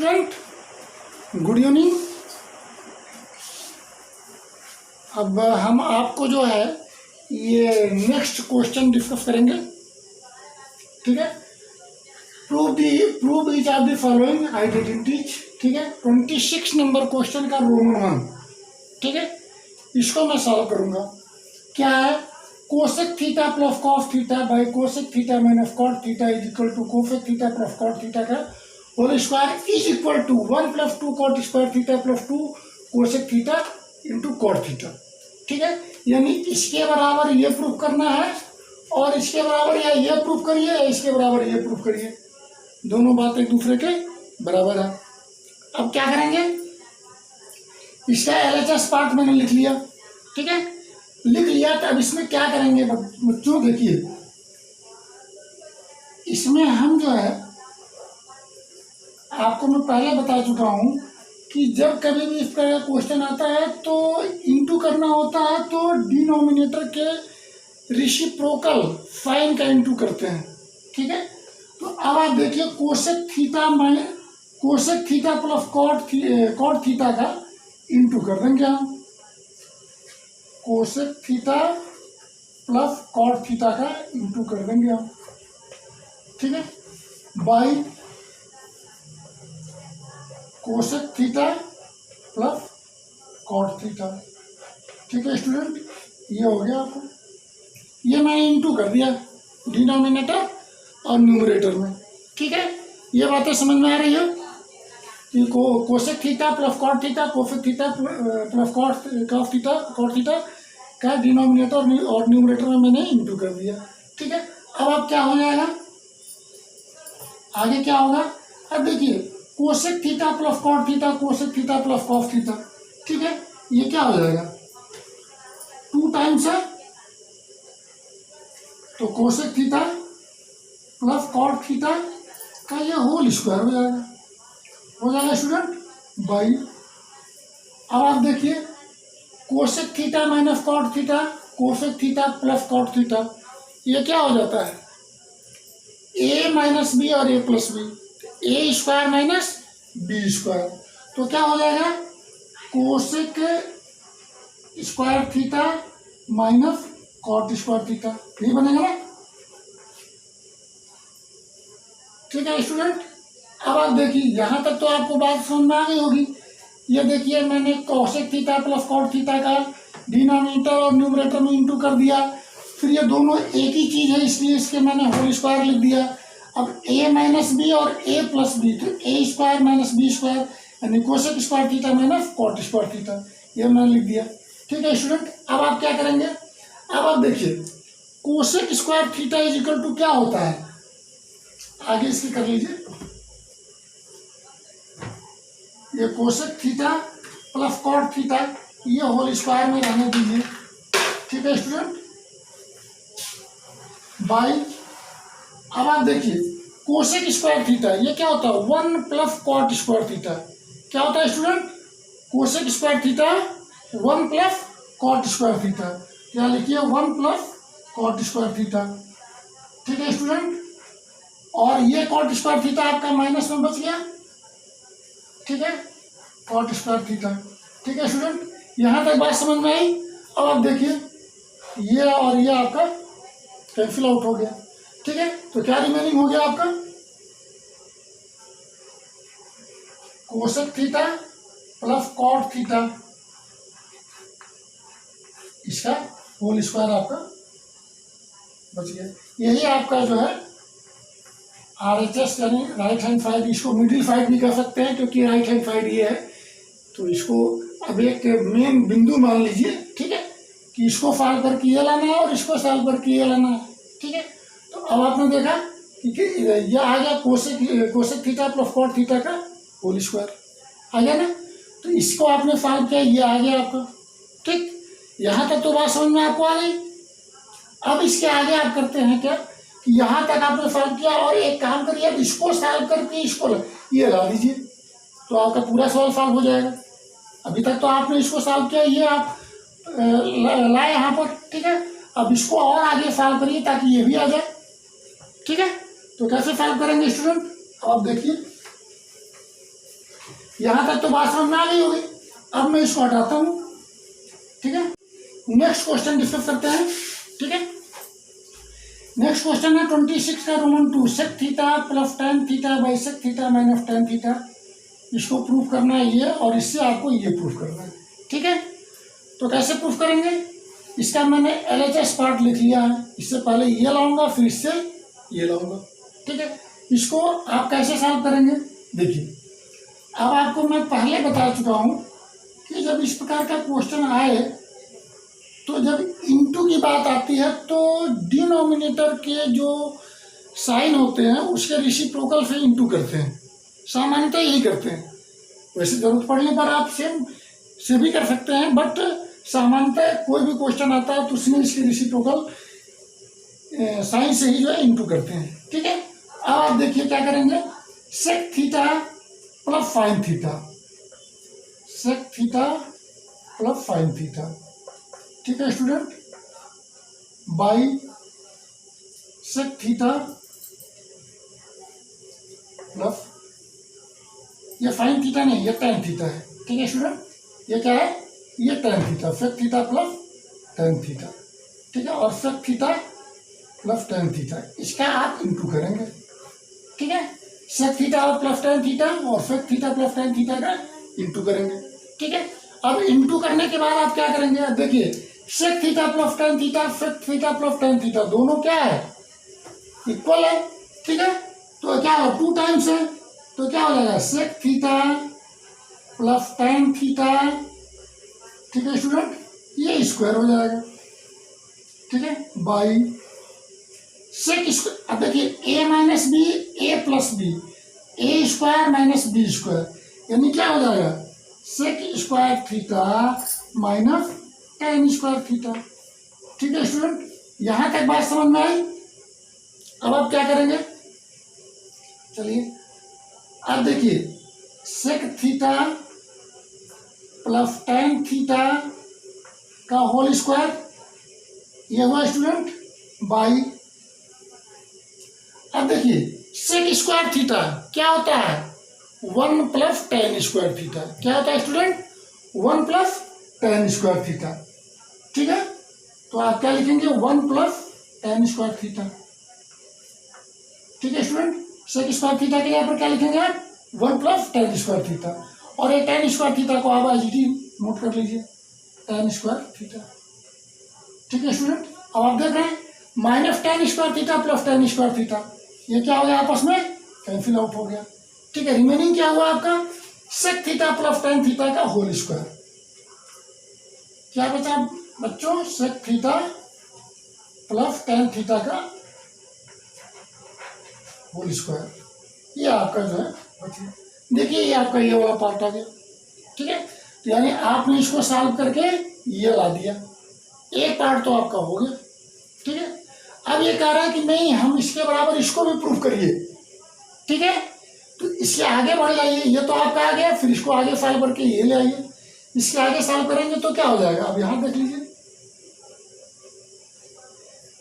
Student, good evening. अब हम आपको जो है ये नेक्स्ट क्वेश्चन डिस्कस करेंगे, ठीक है। Prove each of the following identities, ठीक है। 26 नंबर क्वेश्चन का रोमन 1, ठीक है। इसको मैं सॉल्व करूंगा। क्या है? Cosec theta plus cos theta by cosec theta minus cot theta is equal to cosec theta plus cot theta का whole square is equal to 1 + 2 cot square theta plus 2 cosec theta into cot theta, ठीक है। यानी इसके बराबर ये proof करना है और इसके बराबर या ये प्रूफ करिए या इसके बराबर ये प्रूफ करिए, दोनों बात एक दूसरे के बराबर है। अब क्या करेंगे? इसका LHS पार्ट मैंने लिख लिया, ठीक है। लिख लिया तो अब इसमें क्या करेंगे बच्चों? देखिए, इसमें हम जो है आपको मैं पहले बता चुका हूं कि जब कभी भी इस तरह का क्वेश्चन आता है तो इंटू करना होता है, तो डिनोमिनेटर के रेसिप्रोकल साइन का इंटू करते हैं, ठीक है। तो अब आप देखिए cosec theta plus cot theta का इंटू कर देंगे हम। Cosec theta plus cot theta का इंटू कर देंगे हम, ठीक है, by cosec theta plus cot theta, ठीक है स्टूडेंट। ये हो गया आपको, ये मैंने इंटू कर दिया डिनोमिनेटर और न्यूमरेटर में, ठीक है। ये बातें समझ में आ रही है कि cosec theta plus cot theta, cosec theta plus cot theta का डिनोमिनेटर और न्यूमरेटर में मैंने इंटू कर दिया, ठीक है। अब क्या हो जाएगा? आगे क्या होगा? अब देखिए, cosec theta plus cot theta, cosec theta plus cos theta, ठीक है। ये क्या हो जाएगा? 2 टाइम्स है, तो cosec theta plus cot theta का ये होल स्क्वायर हो जाएगा स्टूडेंट बाई। अब आप देखिए, cosec theta minus cot theta, cosec theta plus cot theta, ये क्या हो जाता है? a माइनस बी और a plus B, A square minus B square, तो क्या हो जाएगा? Cosec square theta minus cot square theta, यही बनेगा ना, ठीक है स्टूडेंट। अब आप देखिए, यहां तक तो आपको बात समझ में आ गई होगी। ये देखिए, मैंने cosec theta plus cot theta का डिनोमिनेटर और न्यूमरेटर में इंटू कर दिया, फिर ये दोनों एक ही चीज है इसलिए इसके मैंने होल स्क्वायर लिख दिया। अब a माइनस बी और a प्लस बी, तो a square minus B square यानी cosec square theta minus cot square theta, ये मैंने लिख दिया, ठीक है स्टूडेंट। अब आप क्या करेंगे? अब आप देखिए, cosec square theta is equal to क्या होता है? आगे इसकी कर लीजिए, ये cosec theta plus cot theta ये होल स्क्वायर में रहने दीजिए, ठीक है स्टूडेंट, बाई। अब आप देखिए, कोसेक स्क्वायर थीटा ये क्या होता है? 1 प्लस कॉट स्क्वायर थीटा, क्या होता है student? Cosec square theta 1 plus cot square theta, क्या लिखिए? 1 प्लस कॉट स्क्वायर थीटा, ठीक है स्टूडेंट। और ये कॉट स्क्वायर थीटा आपका माइनस में बच गया, ठीक है, कॉट स्क्वायर थीटा, ठीक है स्टूडेंट। यहां तक बात समझ में आई? अब आप देखिए, ये और ये आपका कैंसिल आउट हो गया, ठीक है। तो क्या रिमेनिंग हो गया आपका? Cosec theta plus cot theta, इसका होल स्क्वायर आपका बच गया। यही आपका जो है RHS यानी राइट हैंड साइड, इसको मिडिल साइड भी कह सकते हैं क्योंकि राइट हैंड साइड ये है। तो इसको अब एक मेन बिंदु मान लीजिए, ठीक है, कि इसको सॉल्व करके ये लाना है और इसको सॉल्व करके ये लाना है, ठीक है। तो अब आपने देखा कि ये आ गया cosec theta plus cot theta का होल स्क्वायर आ गया ना। तो इसको आपने सॉल्व किया, ये आ गया आपका, ठीक। यहाँ तक तो बात समझ में आपको आ गई। अब इसके आगे आप करते हैं क्या कि यहाँ तक आपने सॉल्व किया और एक काम करिए, अब इसको सॉल्व करके इसको ये ला दीजिए, तो आपका पूरा सवाल सॉल्व हो जाएगा। अभी तक तो आपने इसको सॉल्व किया, ये आप लाए यहाँ पर, ठीक है। अब इसको और आगे सॉल्व करिए ताकि ये भी आ जाए, ठीक है। तो कैसे सॉल्व करेंगे स्टूडेंट? अब देखिए, यहाँ तक तो बात समझ में आ गई होगी। अब मैं इसको हटाता हूँ, ठीक है। नेक्स्ट क्वेश्चन डिस्कस करते हैं, ठीक है। नेक्स्ट क्वेश्चन है 26 का Roman 2, sec theta plus tan theta by sec theta minus tan theta. इसको प्रूफ करना है ये, और इससे आपको ये प्रूफ करना है, ठीक है। तो कैसे प्रूफ करेंगे, इसका मैंने LHS पार्ट लिख लिया है। इससे पहले ये लाऊंगा, फिर इससे ये लाऊंगा, ठीक है। इसको आप कैसे सॉल्व करेंगे, देखिए। अब आपको मैं पहले बता चुका हूँ कि जब इस प्रकार का क्वेश्चन आए तो जब इनटू की बात आती है तो डिनोमिनेटर के जो साइन होते हैं उसके रेसिप्रोकल से इनटू करते हैं, सामान्यतः यही करते हैं। वैसे जरूरत पड़ने पर आप सेम से भी कर सकते हैं, बट सामान्यतः कोई भी क्वेश्चन आता है तो उसमें इसके रेसिप्रोकल साइन से ही जो है इनटू करते हैं, ठीक है। अब आप देखिए क्या करेंगे, sec theta plus sine theta, sec theta plus sine theta, ठीक है student, by sec theta plus, ये साइन थीटा नहीं, ये tan थीटा है, ठीक है स्टूडेंट। ये क्या है, ये tan theta, sec theta plus tan theta, ठीक है। और sec theta plus tan theta, इसका आप इंटू करेंगे, ठीक है। सेक थीटा और प्लस tan थीटा और sec theta plus tan theta का इंटू करेंगे, ठीक है। अब इंटू करने के बाद आप क्या करेंगे, देखिए sec theta plus tan theta, sec theta plus tan theta दोनों क्या है, इक्वल है, ठीक है। तो क्या हो, 2 टाइम्स है, तो क्या हो जाएगा, sec theta plus tan theta, ठीक है स्टूडेंट, ये स्क्वायर हो जाएगा, ठीक है, बाई सेक स्क्वायर। अब देखिए a minus B, A plus B, A square minus B square, यानी क्या हो जाएगा, sec square theta minus tan square theta, ठीक है स्टूडेंट। यहां तक बात समझ में आई। अब आप क्या करेंगे, चलिए अब देखिए sec theta plus tan theta का होल स्क्वायर, ये हुआ स्टूडेंट, बाई, अब देखिए सेक स्क्वायर थीटा क्या होता है, 1 प्लस tan स्क्वायर थीटा, क्या होता है student, 1 plus tan square theta, ठीक है। तो आप क्या लिखेंगे, 1 प्लस tan स्क्वायर थीटा, ठीक है स्टूडेंट। सेक स्क्वायर थीटा के यहाँ पर क्या लिखेंगे आप, 1 प्लस tan स्क्वायर थीटा, और ये tan स्क्वायर थीटा को आप एज नोट कर लीजिए, tan स्क्वायर थीटा, ठीक है स्टूडेंट। अब आप देख रहे हैं minus tan square theta plus tan square theta, ये क्या हो गया, आपस में कैंसिल आउट हो गया, ठीक है। रिमेनिंग क्या हुआ आपका, sec theta plus tan theta का होल स्क्वायर, क्या बचा बच्चों, sec theta plus tan theta का होल स्क्वायर, ये आपका जो है बचिए। देखिए ये आपका ये वाला पार्ट आ गया, ठीक है। तो यानी आपने इसको सॉल्व करके ये ला दिया, एक पार्ट तो आपका हो गया, ठीक है। अब ये कह रहा है कि नहीं हम इसके बराबर इसको भी प्रूफ करिए, ठीक है। तो इसके आगे बढ़ जाइए, ये तो आपका आ गया, फिर इसको आगे सॉल्व करके ये ले आइए, इसके आगे सॉल्व करेंगे तो क्या हो जाएगा, अब यहां देख लीजिए,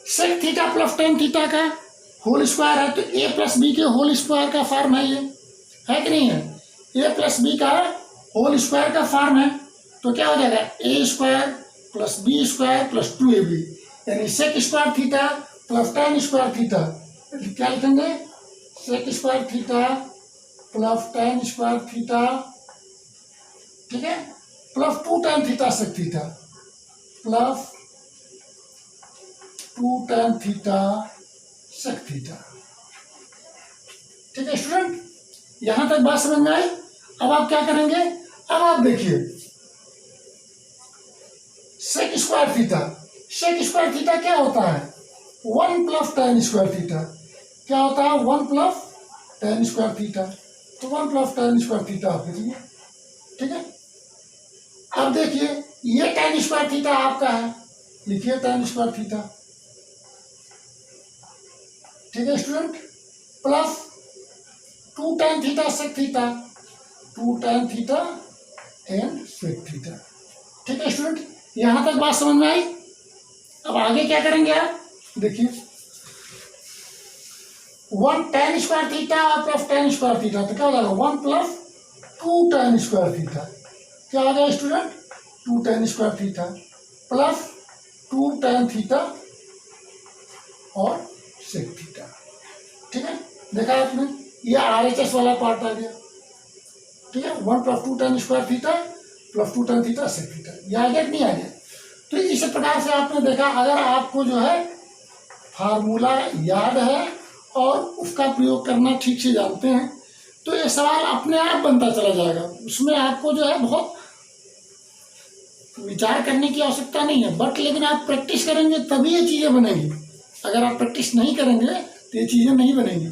sec theta plus tan theta का होल स्क्वायर है, तो a प्लस बी के होल स्क्वायर का फॉर्म है, ये है कि नहीं है, a प्लस बी का होल स्क्वायर का फॉर्म है, तो क्या हो जाएगा, a square plus B square plus 2ab, यानी sec square theta plus tan square theta, क्या लिखेंगे, sec square theta plus tan square theta, ठीक है, plus 2 tan theta sec theta plus 2 tan theta sec theta, ठीक है student. यहां तक बात समझ में आई। अब आप क्या करेंगे, अब आप देखिए sec square theta, sec square theta क्या होता है, 1 प्लस tan स्क्वायर थीटा, क्या होता है, 1 प्लस tan स्क्वायर थीटा, तो 1 प्लस tan स्क्वायर थीटा आप लिखिए, ठीक है। अब देखिए ये tan स्क्वायर थीटा आपका है, लिखिए tan स्क्वायर थीटा, ठीक है student, plus 2 tan theta sec theta, 2 tan theta and sec theta, ठीक है स्टूडेंट। यहां तक बात समझ में आई। अब आगे क्या करेंगे आप, देखिए 1 tan स्क्वायर थीटा और प्लस tan स्क्वायर थीटा, तो क्या हो जाएगा, 1 प्लस 2 tan स्क्वायर थीटा, क्या आ गया student, 2 tan square theta plus 2 tan theta और सेक थीटा। ठीक है, देखा आपने, ये RHS वाला पार्ट आ गया। ठीक है, 1 + 2 tan square theta plus 2 tan theta sec theta, ये आ गया कि नहीं आ गया। तो इस प्रकार से आपने देखा, अगर आपको जो है फार्मूला याद है और उसका प्रयोग करना ठीक से जानते हैं तो ये सवाल अपने आप बनता चला जाएगा। उसमें आपको जो है बहुत विचार करने की आवश्यकता नहीं है, बट लेकिन आप प्रैक्टिस करेंगे तभी ये चीज़ें बनेंगी। अगर आप प्रैक्टिस नहीं करेंगे तो ये चीज़ें नहीं बनेंगी।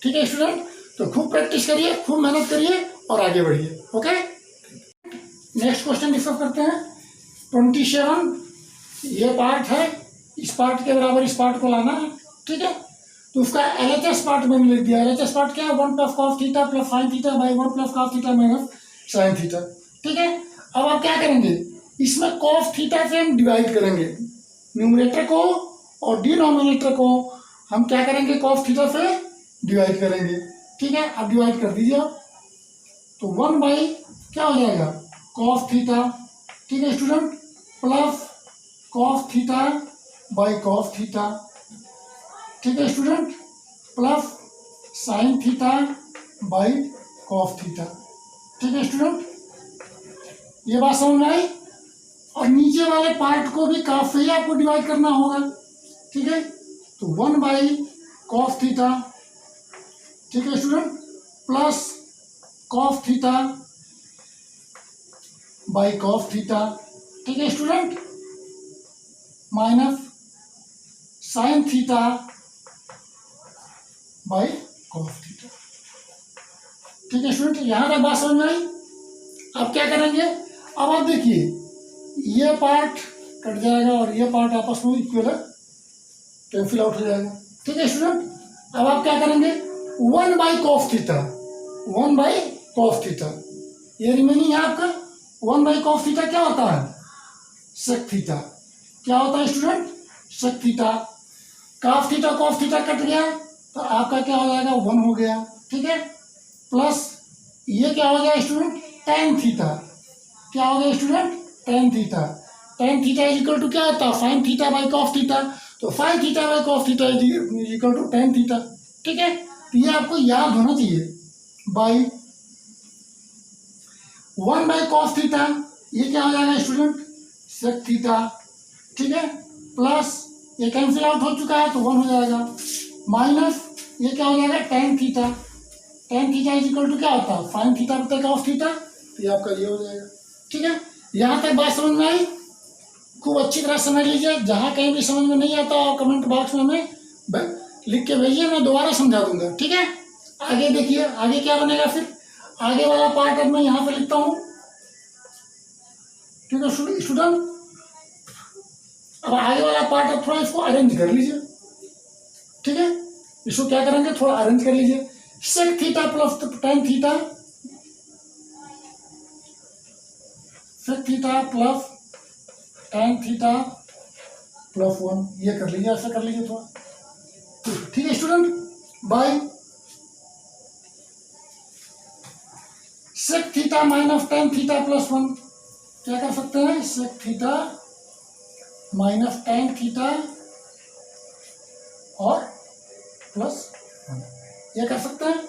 ठीक है स्टूडेंट, तो खूब प्रैक्टिस करिए, खूब मेहनत करिए और आगे बढ़िए। ओके, नेक्स्ट क्वेश्चन डिस्कस करते हैं। 27 ये पार्ट है, इस पार्ट के बराबर इस पार्ट को लाना है। ठीक है, तो उसका LHS पार्ट मैंने लिख दिया। LHS पार्ट क्या है, 1 + cos theta plus sin theta by 1 + cos theta minus sin theta. ठीक है, अब आप क्या करेंगे, इसमें cos थीटा से हम डिवाइड करेंगे, न्यूमरेटर को और डिनोमिनेटर को हम क्या करेंगे, cos थीटा से डिवाइड करेंगे। ठीक है, अब डिवाइड कर दीजिए आप, तो 1 बाई क्या हो जाएगा, cos थीटा। ठीक है student, plus cos theta by cos theta. ठीक है student, plus sin theta by cos theta. ठीक है स्टूडेंट, ये बात समझ में आई। और नीचे वाले पार्ट को भी cos से ही आपको डिवाइड करना होगा। ठीक है, तो 1 बाई cos थीटा। ठीक है student, plus cos theta by cos theta. ठीक है student, minus sin theta by cos theta. ठीक है स्टूडेंट, यहाँ तक बात समझ में आई। अब क्या करेंगे, अब आप देखिए ये पार्ट कट जाएगा और ये पार्ट आपस में इक्वल कैंसिल आउट हो जाएगा। ठीक है स्टूडेंट, अब आप क्या करेंगे, 1 by cos theta, 1 by cos theta, ये रिमेनिंग है आपका। 1 बाई cos थीटा क्या होता है, सेक थीटा। क्या होता है student, sec theta. cos theta cos theta cut गया तो आपका क्या हो जाएगा, 1 हो गया। ठीक है, प्लस ये क्या हो गया स्टूडेंट, tan थीटा। क्या हो गया student, tan theta. tan theta is equal to क्या होता है, sin theta by cos theta. तो sin theta by cos theta is equal to tan theta. ठीक है, तो ये आपको याद होना चाहिए, बाई 1 बाई cos थीटा, ये क्या हो जाएगा स्टूडेंट, sec थीटा। ठीक है, प्लस ये कैंसिल आउट हो चुका है तो 1 हो जाएगा, माइनस ये क्या हो जाएगा, tan theta. tan theta is equal to क्या होता है, sin थीटा बटे cos थीटा। तो ये आपका ये हो जाएगा। ठीक है, यहाँ तक बात समझ में आई। खूब अच्छी तरह समझ लीजिए, जहाँ कहीं भी समझ में नहीं आता और कमेंट बॉक्स में हमें लिख के भेजिए, मैं दोबारा समझा दूंगा। ठीक है, आगे देखिए आगे क्या बनेगा। फिर आगे वाला पार्ट अब मैं यहाँ पे लिखता हूँ। ठीक है स्टूडेंट, अब आगे वाला पार्ट अब थोड़ा इसको अरेंज कर लीजिए। ठीक है, इसको क्या करेंगे, थोड़ा अरेंज कर लीजिए। Sec theta plus tan theta, sec theta plus tan theta plus 1, ये कर लीजिए, ऐसा कर लीजिए थोड़ा। ठीक है student, by sec theta minus tan theta plus 1, क्या कर सकते हैं, sec theta minus tan theta और प्लस 1, ये कर सकते हैं।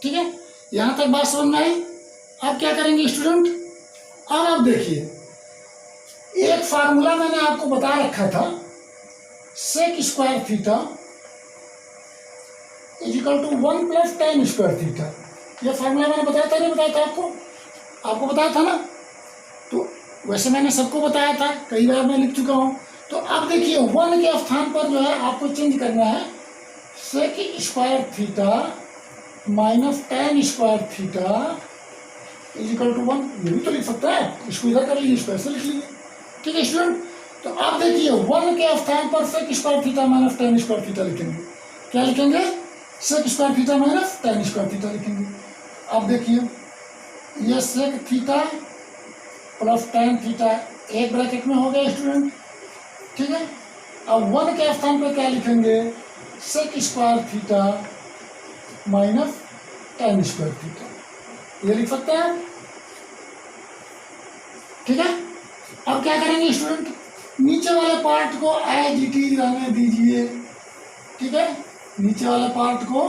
ठीक है, यहां तक बात समझ में आई। अब क्या करेंगे स्टूडेंट, अब आप देखिए एक फार्मूला मैंने आपको बता रखा था, sec square theta is equal to 1 + tan square theta. ये फार्मूला मैंने बताया था, नहीं बताया था आपको बताया था ना। तो वैसे मैंने सबको बताया था, कई बार मैं लिख चुका हूं। तो अब देखिए 1 के स्थान पर जो है आपको चेंज करना है, sec square theta minus tan square theta is equal to 1। ये भी तो लिख सकता है, इसको इधर कर लीजिए, इसको ऐसे लिख लीजिए। ठीक है स्टूडेंट, तो आप देखिए 1 के स्थान पर sec square theta minus tan square theta लिखेंगे। क्या लिखेंगे, sec square theta minus tan square theta लिखेंगे। अब देखिए ये sec theta plus tan theta एक ब्रैकेट में हो गया स्टूडेंट। ठीक है, अब 1 के स्थान पर क्या लिखेंगे, sec square theta minus tan square theta. ये लिख सकते हैं आप, ठीक है। अब क्या करेंगे स्टूडेंट, नीचे वाले पार्ट को एज इट इज रहने दीजिए, ठीक है, नीचे वाले पार्ट को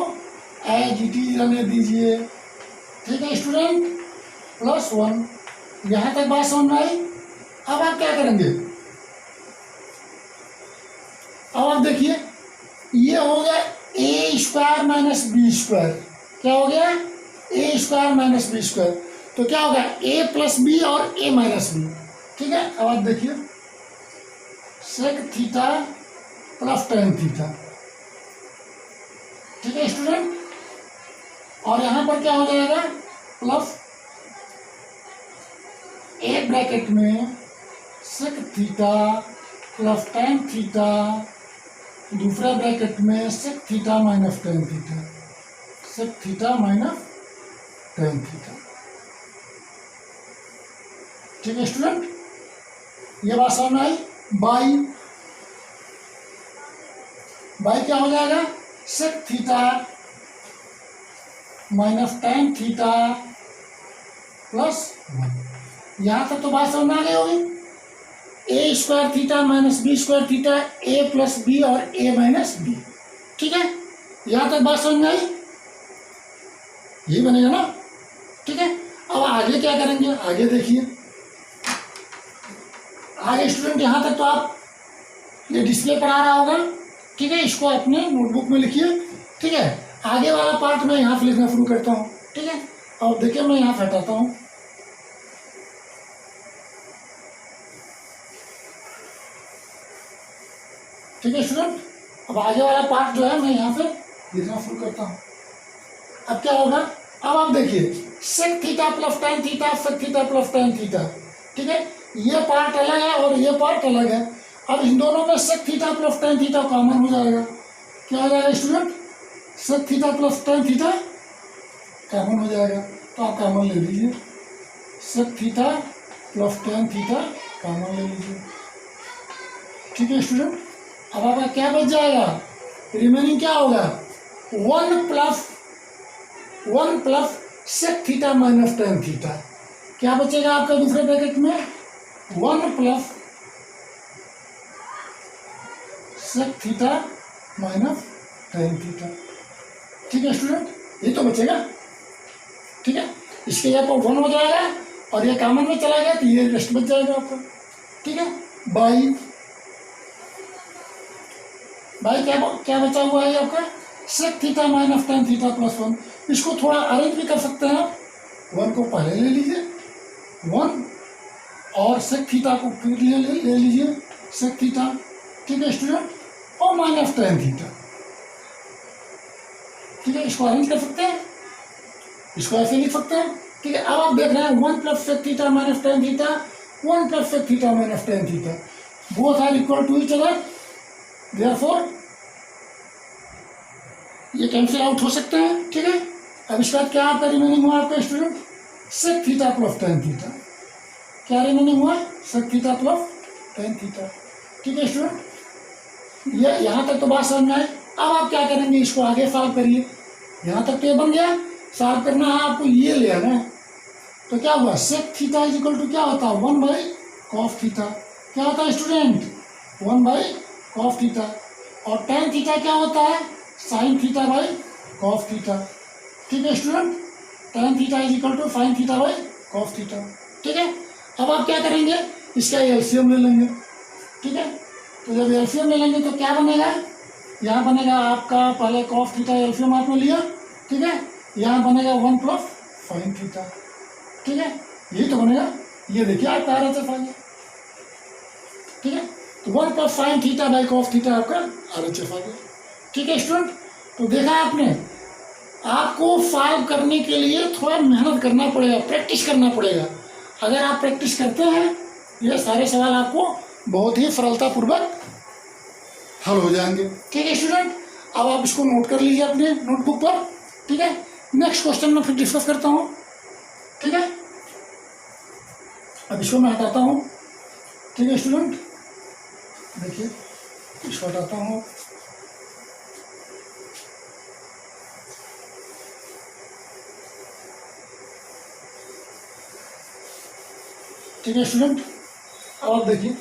एज इट इज रहने दीजिए, ठीक है स्टूडेंट, +1। यहां तक बात समझ में आई। अब आप क्या करेंगे, अब आप देखिए ये हो गया a² माइनस b², क्या हो गया a² माइनस b², तो क्या होगा a प्लस बी और a माइनस बी, ठीक है। अब आप देखिए sec theta plus tan theta, ठीक है स्टूडेंट, और यहां पर क्या हो जाएगा प्लस ए ब्रैकेट में sec theta plus tan theta, दूसरा ब्रैकेट में sec theta minus tan theta, sec theta minus tan theta, ठीक है स्टूडेंट, ये बात समझ में आई। बाई क्या हो जाएगा sec theta minus tan theta +1। यहां तक तो बात समझ में आ गई होगी, a² theta minus b² theta, a plus B और a माइनस बी, ठीक है। यहां तक बात समझ में आई, यही बनेगा ना, ठीक है। अब आगे क्या करेंगे, आगे देखिए, आगे स्टूडेंट यहां तक तो आप ये डिस्प्ले पर आ रहा होगा, ठीक है, इसको अपने नोटबुक में लिखिए, ठीक है। आगे वाला पार्ट मैं यहाँ से लिखना शुरू करता हूँ, ठीक है। और देखिए मैं यहाँ हटाता हूँ, ठीक है स्टूडेंट। अब आगे वाला पार्ट जो है मैं यहाँ पे लिखना शुरू करता हूँ। अब क्या होगा, अब आप देखिए sec theta plus tan theta, sec theta plus tan theta, ठीक है, ये पार्ट अलग है और ये पार्ट अलग है। अब इन दोनों में sec theta plus tan theta common हो जाएगा, क्या हो जाएगा student, sec theta plus tan theta common हो जाएगा, तो आप कॉमन ले लीजिए, sec theta plus tan theta common ले लीजिए, ठीक है स्टूडेंट। अब आपका क्या बच जाएगा, रिमेनिंग क्या होगा 1 plus sec theta minus tan theta, क्या बचेगा आपका दूसरे ब्रैकेट में 1 plus sec theta minus tan theta, ठीक है स्टूडेंट, ये तो बचेगा, ठीक है। इसके यहाँ पर 1 हो जाएगा और ये कॉमन में चला गया तो ये रेस्ट बच जाएगा आपका, ठीक है। बाई क्या बचा हुआ है आपका sec theta minus tan theta +1। इसको थोड़ा अरेंज भी कर सकते हैं आप, 1 को पहले ले लीजिए 1 और सेक थीटा को फिर ले लीजिए सेक थीटा, ठीक है स्टूडेंट, और माइनस टेन थीटा, ठीक है। इसको अरेंज कर सकते हैं, इसको ऐसे लिख सकते हैं, ठीक है। अब आप देख रहे हैं 1 plus sec theta minus tan theta, 1 plus sec theta minus tan theta, both are equal to each other, therefore ये कैंसिल आउट हो सकते हैं, ठीक है। अब इसके बाद क्या आपका रिमेनिंग हुआ आपका student sec theta plus tan theta, क्या रिमेनिंग हुआ sec theta plus tan theta, ठीक है स्टूडेंट। ये यहाँ तक तो बात समझ में आई। अब आप क्या करेंगे, इसको आगे सॉल्व करिए, यहाँ तक तो ये बन गया, सॉल्व करना है आपको, ये ले आना है, तो क्या हुआ sec theta is equal to क्या होता है 1 बाई कॉस थीटा, क्या होता है स्टूडेंट 1 बाई कॉस थीटा, और टेन थीटा क्या होता है sine theta by cos theta, ठीक है student, tan theta is equal to sine theta by cos theta, ठीक है। अब आप क्या करेंगे, इसका एलसीएम ले लेंगे, ठीक है। तो जब एलसीएम ले लेंगे तो क्या बनेगा, यहाँ बनेगा आपका पहले कॉस थीटा एलसीएम आपने लिया, ठीक है, यहाँ बनेगा 1 प्लस साइन थीटा, ठीक है, यही तो बनेगा, ये देखिए आपका RHF आ गया, ठीक है। तो 1 plus sine theta by cos theta आपका RHF आ गया, ठीक है स्टूडेंट। तो देखा आपने, आपको सॉल्व करने के लिए थोड़ा मेहनत करना पड़ेगा, प्रैक्टिस करना पड़ेगा। अगर आप प्रैक्टिस करते हैं ये सारे सवाल आपको बहुत ही सरलतापूर्वक हल हो जाएंगे, ठीक है स्टूडेंट। अब आप इसको नोट कर लीजिए अपने नोटबुक पर, ठीक है। नेक्स्ट क्वेश्चन में फिर डिस्कस करता हूँ, ठीक है। अब इसको मैं हटाता हूँ, ठीक है स्टूडेंट, देखिए इसको हटाता हूँ, ठीक है स्टूडेंट, अब आप देखिए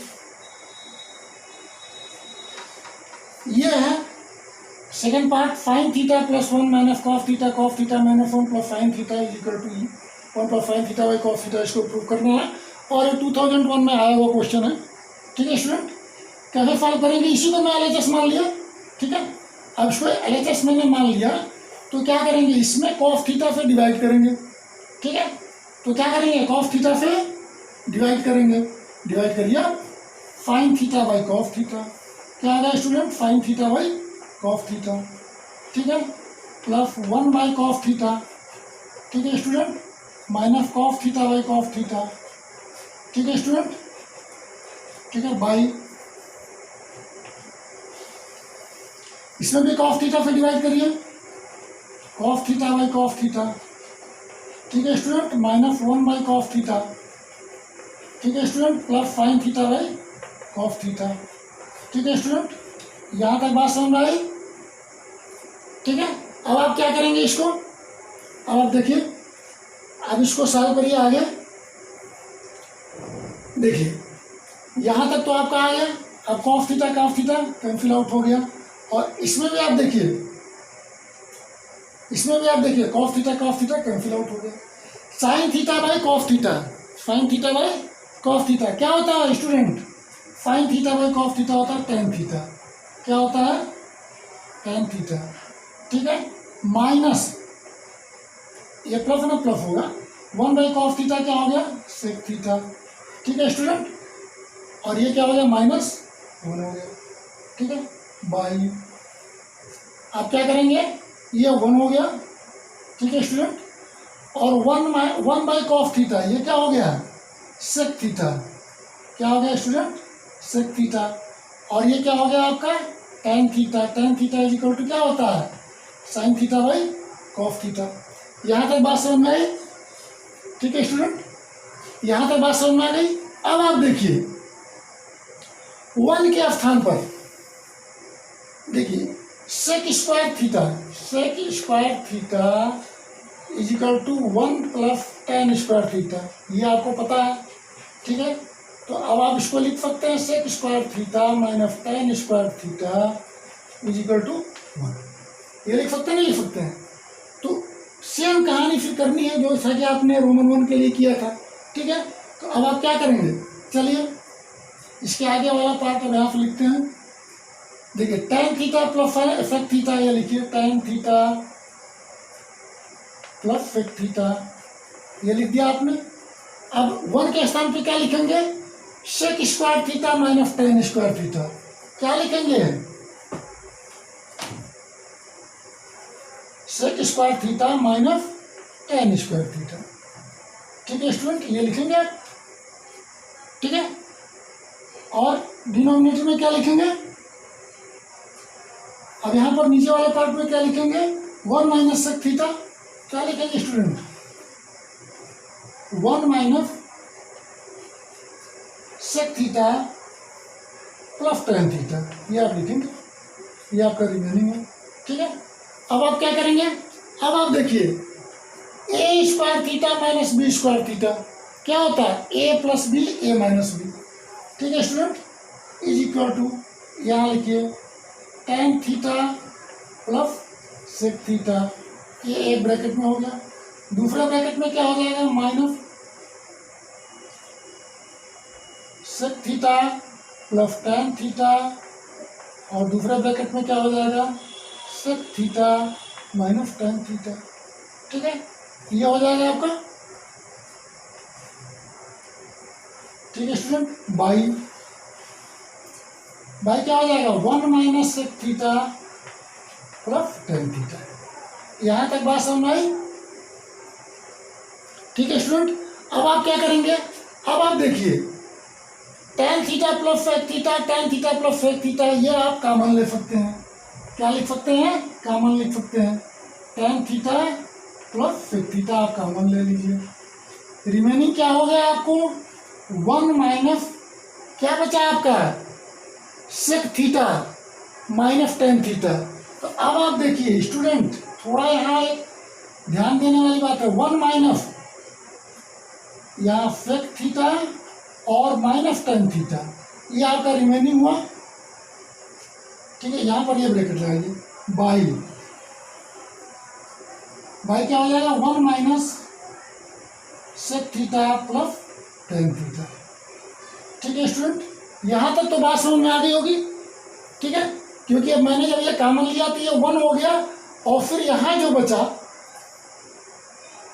ये है सेकेंड पार्ट, फाइन theta plus 1 minus cos theta minus 1 plus sine theta is equal to 1 plus sine theta by cos theta, इसको प्रूव करना है और ये 2001 में आया हुआ क्वेश्चन है। ठीक है स्टूडेंट, कैसे सॉल्व करेंगे, इसी को मैं LHS मान लिया। ठीक है, अब इसको LHS मैंने मान लिया तो क्या करेंगे, इसमें कॉफ थीटा से डिवाइड करेंगे। ठीक है, तो क्या करेंगे, कॉफ थीटा से डिवाइड करेंगे, डिवाइड करिए sine theta by cos theta, क्या आ रहा है student, sine theta by cos theta. ठीक है, प्लस 1 बाई कॉफ थीटा, ठीक है student, minus cos theta by cos theta. ठीक है स्टूडेंट, ठीक है, बाई इसमें भी कॉफ थीटा से डिवाइड करिए, cos theta by cos theta. ठीक है student, minus 1 by cos theta. ठीक है student, plus sine theta by cos theta. ठीक है स्टूडेंट, यहाँ तक बात समझ आई। ठीक है, अब आप क्या करेंगे इसको, अब आप देखिए, अब इसको सॉल्व करिए आगे। देखिए यहाँ तक तो आपका आ गया, अब कॉफ थीटा कैंसिल आउट हो गया, और इसमें भी आप देखिए, इसमें भी आप देखिए कॉफ थीटा कैंसिल आउट हो गया। Sine theta by cos theta, sine theta by cos theta क्या होता है student, sine theta by cos theta होता है टेन थीटा, क्या होता है, टेन थीटा। ठीक है, माइनस ये प्लस में प्लस होगा, 1 बाई कॉफ थीटा क्या हो गया, सेक थीटा। ठीक है स्टूडेंट, और ये क्या हो गया, माइनस 1 हो गया। ठीक है, बाई आप क्या करेंगे, ये 1 हो गया। ठीक है स्टूडेंट, और 1 बाई कॉफ थीटा ये क्या हो गया, सेक थीटा, क्या हो गया स्टूडेंट, सेक थीटा, और ये क्या हो गया आपका tan theta is equal to क्या होता है, sine theta by cos theta. यहाँ तक बात समझ में आई। ठीक है स्टूडेंट, यहाँ तक बात समझ में आ गई। अब आप देखिए 1 के स्थान पर देखिए sec square theta is equal to 1 plus tan square theta, ये आपको पता है। ठीक है, तो अब आप इसको लिख सकते हैं sec square theta minus tan square theta is equal to 1, ये लिख सकते हैं, नहीं लिख सकते हैं। तो सेम कहानी फिर करनी है जो जैसा कि आपने रोमन 1 के लिए किया था। ठीक है, तो अब आप क्या करेंगे, चलिए इसके आगे वाला पार्ट अब यहाँ से लिखते हैं। देखिए tan theta plus sec theta, ये लिखिए tan theta plus sec theta, ये लिख दिया आपने। अब 1 के स्थान पे क्या लिखेंगे, sec square theta minus tan square theta, क्या लिखेंगे, sec square theta minus tan square theta. ठीक है स्टूडेंट, ये लिखेंगे। ठीक है, और डिनोमिनेटर में क्या लिखेंगे, अब यहाँ पर नीचे वाले पार्ट में क्या लिखेंगे, 1 माइनस सेक थीटा, क्या लिखेंगे student, 1 minus sec theta plus tan theta, ये आप लिखेंगे, ये आपका रिमेनिंग है। ठीक है, अब आप क्या करेंगे, अब आप देखिए a square theta minus B square theta क्या होता है, a plus B a minus B. ठीक है स्टूडेंट, इज इक्वल टू यहाँ लिखिए tan theta plus sec theta, ये एक ब्रैकेट में हो गया, दूसरा ब्रैकेट में क्या हो जाएगा, minus sec theta plus tan theta, और दूसरा ब्रैकेट में क्या हो जाएगा, sec theta minus tan theta. ठीक है, ये हो जाएगा आपका। ठीक है स्टूडेंट, बाई क्या हो जाएगा, 1 minus sec theta plus tan theta. यहाँ तक बात समझ आई। ठीक है स्टूडेंट, अब आप क्या करेंगे, अब आप देखिए tan theta plus sec theta, tan theta plus sec theta, ये आप कॉमन ले सकते हैं, क्या लिख सकते हैं, कॉमन लिख सकते हैं, tan theta plus sec theta आप कॉमन ले लीजिए। रिमेनिंग क्या हो गया आपको, 1 माइनस क्या बचा आपका, sec theta minus tan theta. तो अब आप देखिए स्टूडेंट, थोड़ा यहाँ एक ध्यान देने वाली बात है, 1 माइनस यहाँ सेक थीटा और माइनस टेन थीटा, ये आपका रिमेनिंग हुआ। ठीक है, यहाँ पर ये ब्रैकेट लगाइए, बाई क्या हो जाएगा, 1 minus sec theta plus tan theta. ठीक है स्टूडेंट, यहाँ तक तो बात समझ में आ गई होगी। ठीक है, क्योंकि अब मैंने जब ये कॉमन लिया तो ये 1 हो गया, और फिर यहाँ जो बचा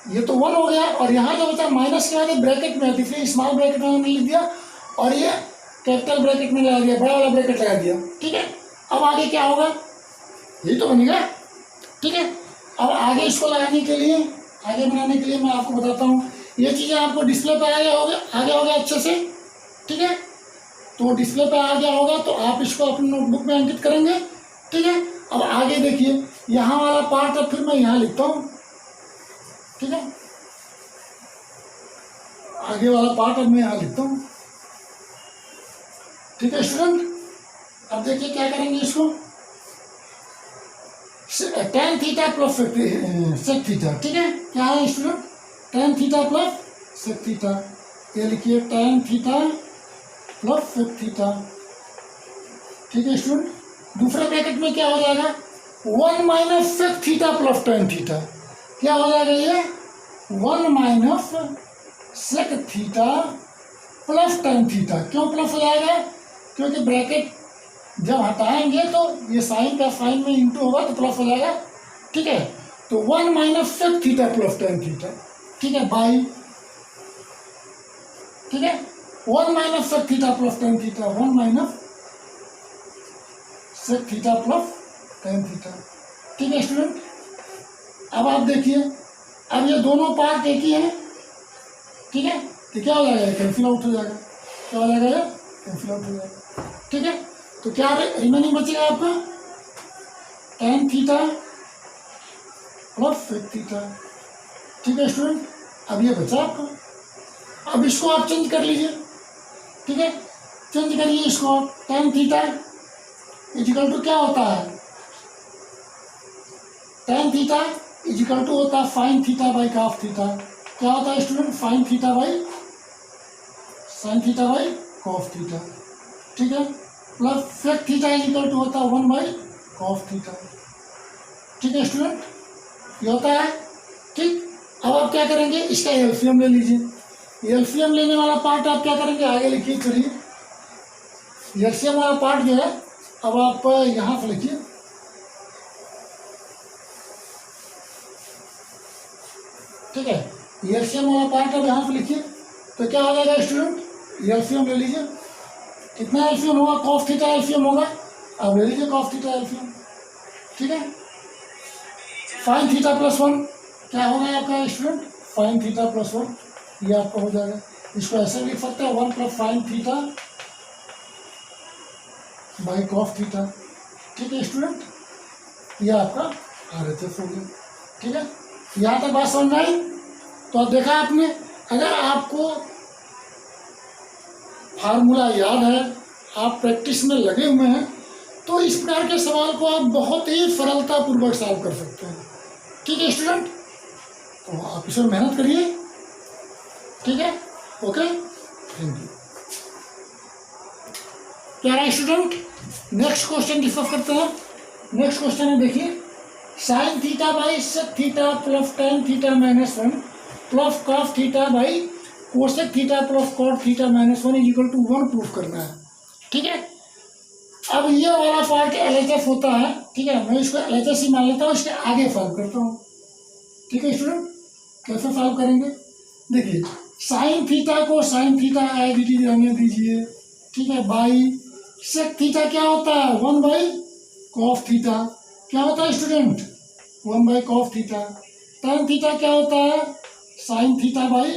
ये तो 1 हो गया, और यहाँ जो बचा माइनस के बाद ब्रैकेट में, इसलिए स्मॉल ब्रैकेट में हमने लिख दिया, और ये कैपिटल ब्रैकेट में लगा दिया, बड़ा वाला ब्रैकेट लगा दिया। ठीक है, अब आगे क्या होगा, यही तो बनेगा। ठीक है, अब आगे इसको लगाने के लिए, आगे बनाने के लिए मैं आपको बताता हूँ, ये चीज़ें आपको डिस्प्ले पर आगे हो गया अच्छे से। ठीक है, तो डिस्प्ले पे आ गया होगा तो आप इसको अपनी नोटबुक में अंकित करेंगे। ठीक है, अब आगे देखिए, यहाँ वाला पार्ट अब फिर मैं यहाँ लिखता हूँ। ठीक है, आगे वाला पार्ट अब मैं यहाँ लिखता हूँ। ठीक है स्टूडेंट, अब देखिए क्या करेंगे इसको, tan theta plus sec theta. ठीक है, क्या है student, tan theta plus sec theta, ये लिखिए tan theta plus sec theta. ठीक है स्टूडेंट, दूसरे ब्रैकेट में क्या हो जाएगा, 1 minus sec theta plus tan theta, क्या हो जाएगा ये 1 minus sec theta plus tan theta. क्यों प्लस हो जाएगा, क्योंकि ब्रैकेट जब हटाएंगे तो ये साइन का साइन में इंटू होगा तो प्लस हो जाएगा। ठीक है, तो 1 minus sec theta plus tan theta. ठीक है, बाई, ठीक है, 1 minus sec theta plus tan theta, 1 minus sec theta plus tan theta. ठीक है स्टूडेंट, अब आप देखिए, अब ये दोनों पार्ट एक ही हैं। ठीक है, तो क्या हो जाएगा, कैंसिल आउट हो जाएगा, क्या हो जाएगा, कैंसिल आउट हो जाएगा। ठीक है, तो क्या रिमेनिंग बचेगा आपका, tan theta plus sec theta. ठीक है स्टूडेंट, अब ये बचा आपका, अब इसको आप चेंज कर लीजिए। ठीक है, चेंज करिए इसको, टेन थीटा इजिकल टू क्या होता है, टेन थीटा इजिकल टू होता है sine theta by cos theta. क्या होता है student, sine theta by cos theta. ठीक है, plus sec theta equal to होता है 1 बाई कॉस थीटा। ठीक है स्टूडेंट, ये होता है। ठीक, अब आप क्या करेंगे, इसका एलसीएम ले लीजिए। एलसीएम लेने वाला पार्ट आप क्या करेंगे, आगे लिखिए, चलिए एलसीएम वाला पार्ट जो है अब आप यहाँ से लिखिए। ठीक है, एलसीएम वाला पार्ट अब यहाँ से लिखिए, तो क्या हो जाएगा स्टूडेंट, एलसीएम ले लीजिए। कितना एलसीएम होगा, कॉस थीटा एलसीएम होगा, अब ले लीजिए कॉस थीटा एलसीएम। ठीक है, साइन थीटा प्लस 1 क्या होगा आपका स्टूडेंट, साइन थीटा प्लस 1, ये आपका हो जाएगा। इसको ऐसे लिख सकते हैं 1 plus sine theta by cos theta. ठीक है स्टूडेंट, ये आपका RHS हो गया। ठीक है, यहाँ तक बात समझ आई। तो अब देखा आपने, अगर आपको फार्मूला याद है, आप प्रैक्टिस में लगे हुए हैं, तो इस प्रकार के सवाल को आप बहुत ही सरलतापूर्वक सॉल्व कर सकते हैं। ठीक है स्टूडेंट, तो आप इसमें मेहनत करिए। ठीक है, ओके, थैंक यू। क्या रहा स्टूडेंट, नेक्स्ट क्वेश्चन डिस्कस करते हैं। नेक्स्ट क्वेश्चन है, देखिए, sine theta by sec theta plus tan theta minus 1 plus cos theta by cosec theta plus cot theta minus 1 equal to 1 proof करना है। ठीक है, अब ये वाला पार्ट LHS होता है। ठीक है, मैं इसको LHS ही मान लेता हूँ, इसके आगे सॉल्व करता हूँ। ठीक है स्टूडेंट, कैसे सॉल्व करेंगे, देखिए, साइन थीटा को sine theta as it is रहने दीजिए। ठीक है, बाई सेक थीटा क्या होता है, 1 बाई कॉस थीटा। क्या होता है student, 1 by cos theta. Tan theta क्या होता है, sine theta by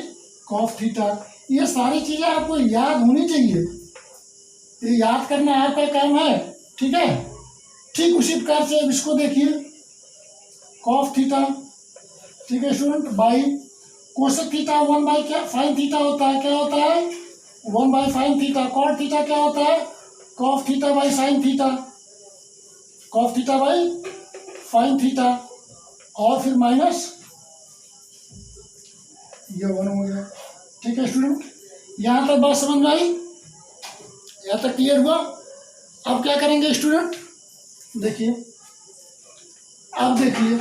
cos theta. ये सारी चीज़ें आपको याद होनी चाहिए, ये याद करना आपका काम है। ठीक है, ठीक उसी प्रकार से इसको देखिए, कॉस थीटा। ठीक है student, by cosec theta 1 by क्या साइन थीटा होता है, क्या होता है 1 by sine theta. Cot theta क्या होता है, cos theta by sine theta, cos theta by sine theta, और फिर माइनस ये 1 हो गया। ठीक है स्टूडेंट, यहाँ तक बात समझ में आई? यहाँ तक क्लियर हुआ? अब क्या करेंगे स्टूडेंट, देखिए, अब देखिए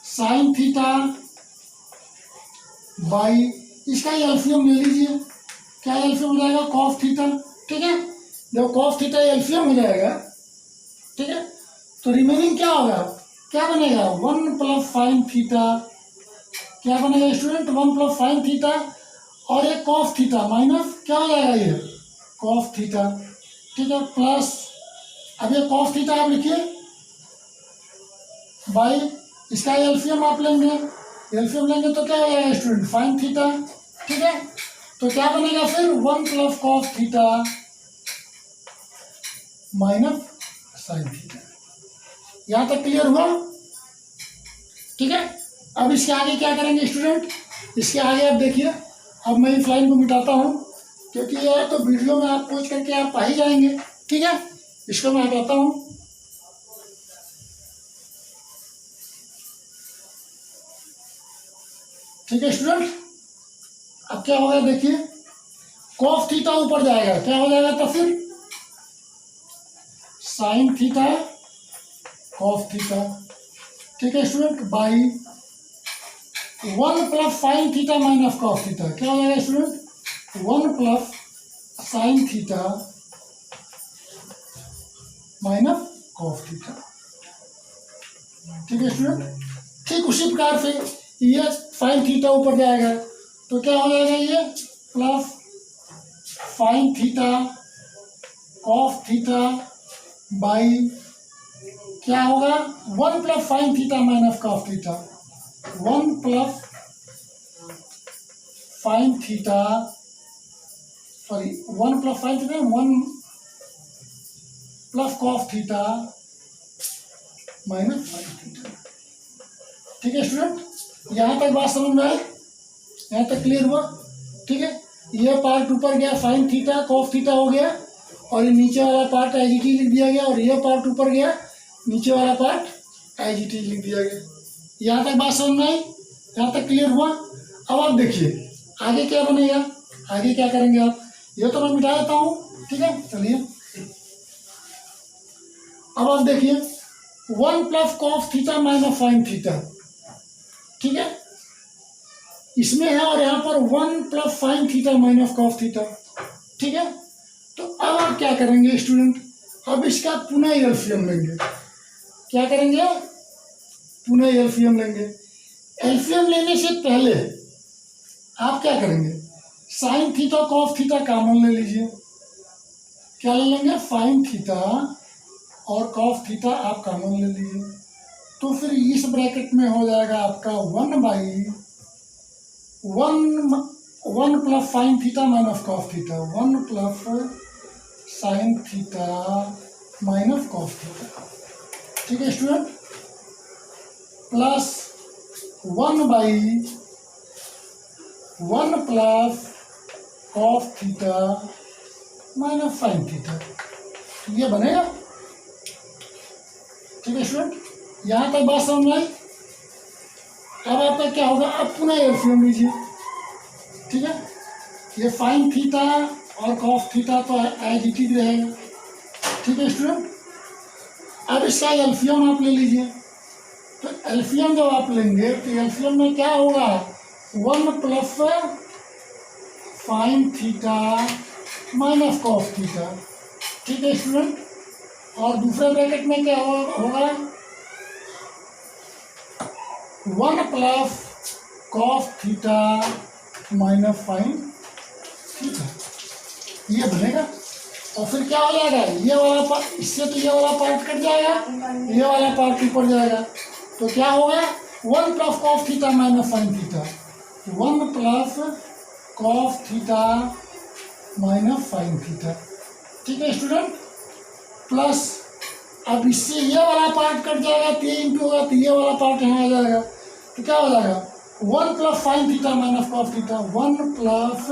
साइन थीटा बाई, इसका एलसीएम ले लीजिए, क्या एलसीएम हो जाएगा? कॉस थीटा, ठीक है। जब कॉस थीटा एलसीएम हो जाएगा, ठीक है, तो रिमेनिंग क्या होगा, क्या बनेगा? 1 प्लस साइन थीटा, क्या बनेगा स्टूडेंट? 1 प्लस साइन थीटा और एक कॉस थीटा माइनस क्या हो जाएगा? ये कॉस थीटा, ठीक है, प्लस अब ये कॉस थीटा आप लिखिए बाई, इसका एलसीएम आप लेंगे, एलसीएम लेंगे तो क्या हो जाएगा स्टूडेंट? साइन थीटा, ठीक है। तो क्या बनेगा फिर? 1 plus cos theta minus sine theta. यहाँ तक क्लियर हुआ? ठीक है। अब इसके आगे क्या करेंगे स्टूडेंट? इसके आगे आप देखिए, अब मैं इस लाइन को मिटाता हूँ क्योंकि यह तो वीडियो में आप पूछ करके आप पा ही जाएंगे, ठीक है। इसको मैं हटाता हूँ, ठीक है स्टूडेंट। अब क्या होगा देखिए, कॉस थीटा ऊपर जाएगा, क्या हो जाएगा? तो फिर साइन थीटा कॉस थीटा, ठीक है student, by 1 plus sine theta minus cos theta, क्या हो जाएगा student? 1 plus sine theta minus cos theta, ठीक है स्टूडेंट। ठीक उसी प्रकार से ये साइन थीटा ऊपर जाएगा तो क्या हो जाएगा? ये plus sine theta cos theta by क्या होगा? 1 plus sine theta minus cos theta, 1 plus sine theta, sorry 1 plus sine theta, 1 plus cos theta minus sine theta, ठीक है स्टूडेंट। यहाँ तक बात समझ में आए? यहाँ तक क्लियर हुआ? ठीक है। ये पार्ट ऊपर गया, साइन थीटा कॉस थीटा हो गया, और ये नीचे वाला पार्ट एज इट इज लिख दिया गया, और ये पार्ट ऊपर गया, नीचे वाला पार्ट एज इट इज लिख दिया गया। यहाँ तक बात समझ में आई? यहाँ तक क्लियर हुआ? अब आप देखिए आगे क्या बनेगा, आगे क्या करेंगे आप? ये तो मैं मिटा देता हूँ, ठीक है। चलिए अब आप देखिए 1 plus cos theta minus sine theta, ठीक है, इसमें है, और यहाँ पर 1 plus sine theta minus cos theta, ठीक है। तो अब आप क्या करेंगे स्टूडेंट? अब इसका पुनः एलसीएम लेंगे, क्या करेंगे? पुनः एलसीएम लेंगे। एलसीएम लेने से पहले आप क्या करेंगे? Sign theta cos theta common ले लीजिए, क्या ले लेंगे? साइन थीटा और कॉस थीटा आप कॉमन ले लीजिए, तो फिर इस ब्रैकेट में हो जाएगा आपका 1 by 1 plus sine theta minus cos theta, 1 plus sine theta minus cos theta, ठीक है student, plus 1 by 1 plus cos theta minus sine theta, ये बनेगा, ठीक है स्टूडेंट। यहाँ तक बात समझ में आई? अब आपका क्या होगा? अब पुनः एलसीएम लीजिए, ठीक है। ये साइन थीटा और कॉस थीटा तो एज इट इज रहेगा, ठीक है स्टूडेंट। अब इसका एलसीएम आप ले लीजिए, तो एलसीएम जब आप लेंगे तो एलसीएम में क्या होगा? 1 plus sine theta minus cos theta, ठीक है स्टूडेंट। और दूसरे ब्रैकेट में क्या होगा? 1 plus cos theta minus sine theta, ये बनेगा। और फिर क्या हो जाएगा? ये वाला पार्ट, इससे तो ये वाला पार्ट कट जाएगा, ये वाला पार्ट ऊपर जाएगा, तो क्या होगा? 1 plus cos theta minus sine theta, 1 plus cos theta minus sine theta, ठीक है स्टूडेंट। प्लस अब इससे ये वाला पार्ट कट जाएगा, 3 इंटू होगा, तो ये वाला पार्ट यहाँ आ जाएगा, तो क्या हो जाएगा? 1 plus sine theta minus cos theta, 1 plus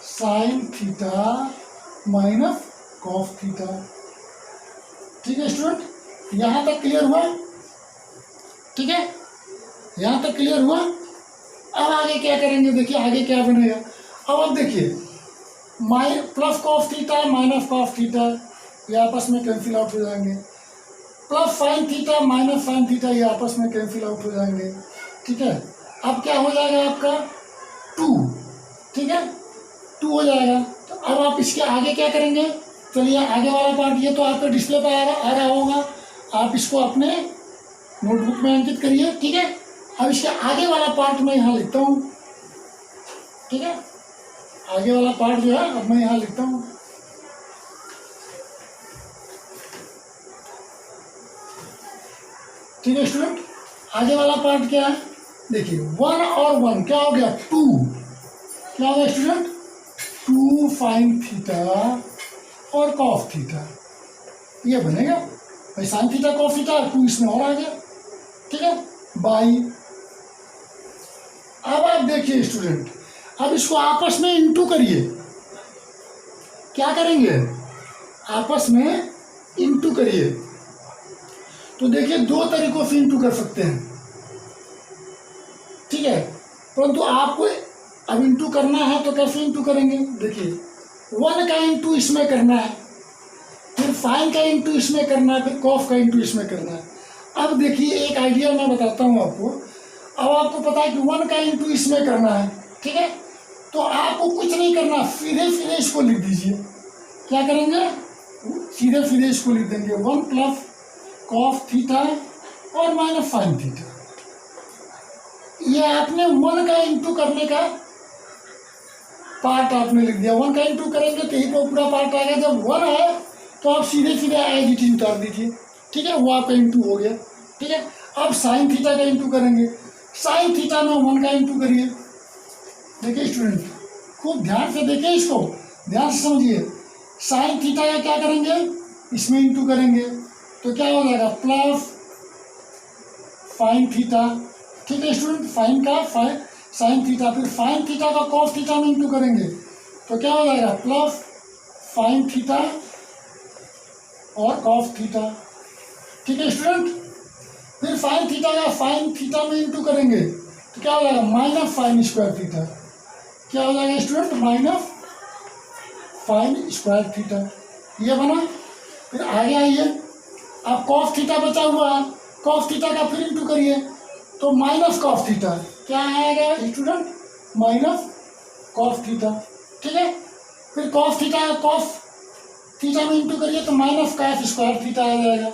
sine theta minus cos theta, ठीक है स्टूडेंट। यहाँ तक क्लियर हुआ? ठीक है, यहाँ तक क्लियर हुआ? अब आगे क्या करेंगे? देखिए आगे क्या बनेगा। अब आप देखिए plus cos theta minus cos theta ये आपस में कैंसिल आउट हो जाएंगे, plus sine theta minus sine theta ये आपस में कैंसिल आउट हो जाएंगे। ठीक है, अब क्या हो जाएगा आपका 2, ठीक है 2 हो जाएगा। तो अब आप इसके आगे क्या करेंगे, चलिए आगे वाला पार्ट ये तो आपका डिस्प्ले पर आ रहा होगा, आप इसको अपने नोटबुक में अंकित करिए। ठीक है, अब इसके आगे वाला पार्ट मैं यहाँ लिखता हूँ। ठीक है, आगे वाला पार्ट जो है अब मैं यहाँ लिखता हूँ। ठीक है स्टूडेंट, आगे वाला पार्ट क्या है, देखिए 1 और 1 क्या हो गया 2, क्या हो गया स्टूडेंट 2 साइन थीटा और कॉस थीटा, ये बनेगा भाई साइन थीटा कॉस थीटा 2 इसमें और आ गया। ठीक है, बाई अब आप देखिए स्टूडेंट, अब इसको आपस में इंटू करिए, क्या करेंगे आपस में इंटू करिए। तो देखिए 2 तरीकों से इंटू कर सकते हैं। ठीक है, परंतु आपको अब इंटू करना है तो कैसे इंटू करेंगे, देखिए 1 का इंटू इसमें करना है, फिर साइन का इंटू इसमें करना है, फिर कॉस का इंटू इसमें करना है। अब देखिए एक आइडिया मैं बताता हूँ आपको। अब आपको पता है कि 1 का इंटू इसमें करना है, ठीक है, तो आपको कुछ नहीं करना, सीधे सीधे इसको लिख दीजिए। क्या करेंगे, सीधे सीधे इसको लिख देंगे 1 प्लस कॉस थीटा और माइनस साइन थीटा। ये आपने 1 का इंटू करने का पार्ट आपने लिख दिया, 1 का इंटू करेंगे तो यही पूरा पार्ट आएगा। जब 1 है तो आप सीधे सीधे एज इट इज उतार दीजिए। ठीक है, वो आपका इंटू हो गया। ठीक है, अब साइन थीटा का इंटू करेंगे, साइन थीटा में 1 का इंटू करिए। देखिए स्टूडेंट खूब ध्यान से देखिए, इसको ध्यान से समझिए। साइन थीटा का क्या करेंगे, इसमें इंटू करेंगे तो क्या हो जाएगा प्लस साइन थीटा। ठीक है स्टूडेंट, साइन का साइन थीटा, फिर साइन थीटा का कॉस थीटा में इंटू करेंगे तो क्या हो जाएगा प्लस साइन थीटा और कॉस थीटा। ठीक है स्टूडेंट, फिर साइन थीटा का साइन थीटा में इंटू करेंगे तो क्या हो जाएगा माइनस साइन स्क्वायर थीटा। क्या हो जाएगा student minus sign square theta, ये बना। फिर आगे आइए, अब कॉस थीटा बचा हुआ है, कॉस थीटा का फिर इंटू करिए तो माइनस कॉस थीटा, क्या आएगा स्टूडेंट माइनस कॉस थीटा। ठीक है, फिर कॉस थीटा में इंटू करिए तो माइनस कॉस स्क्वायर थीटा आ जाएगा।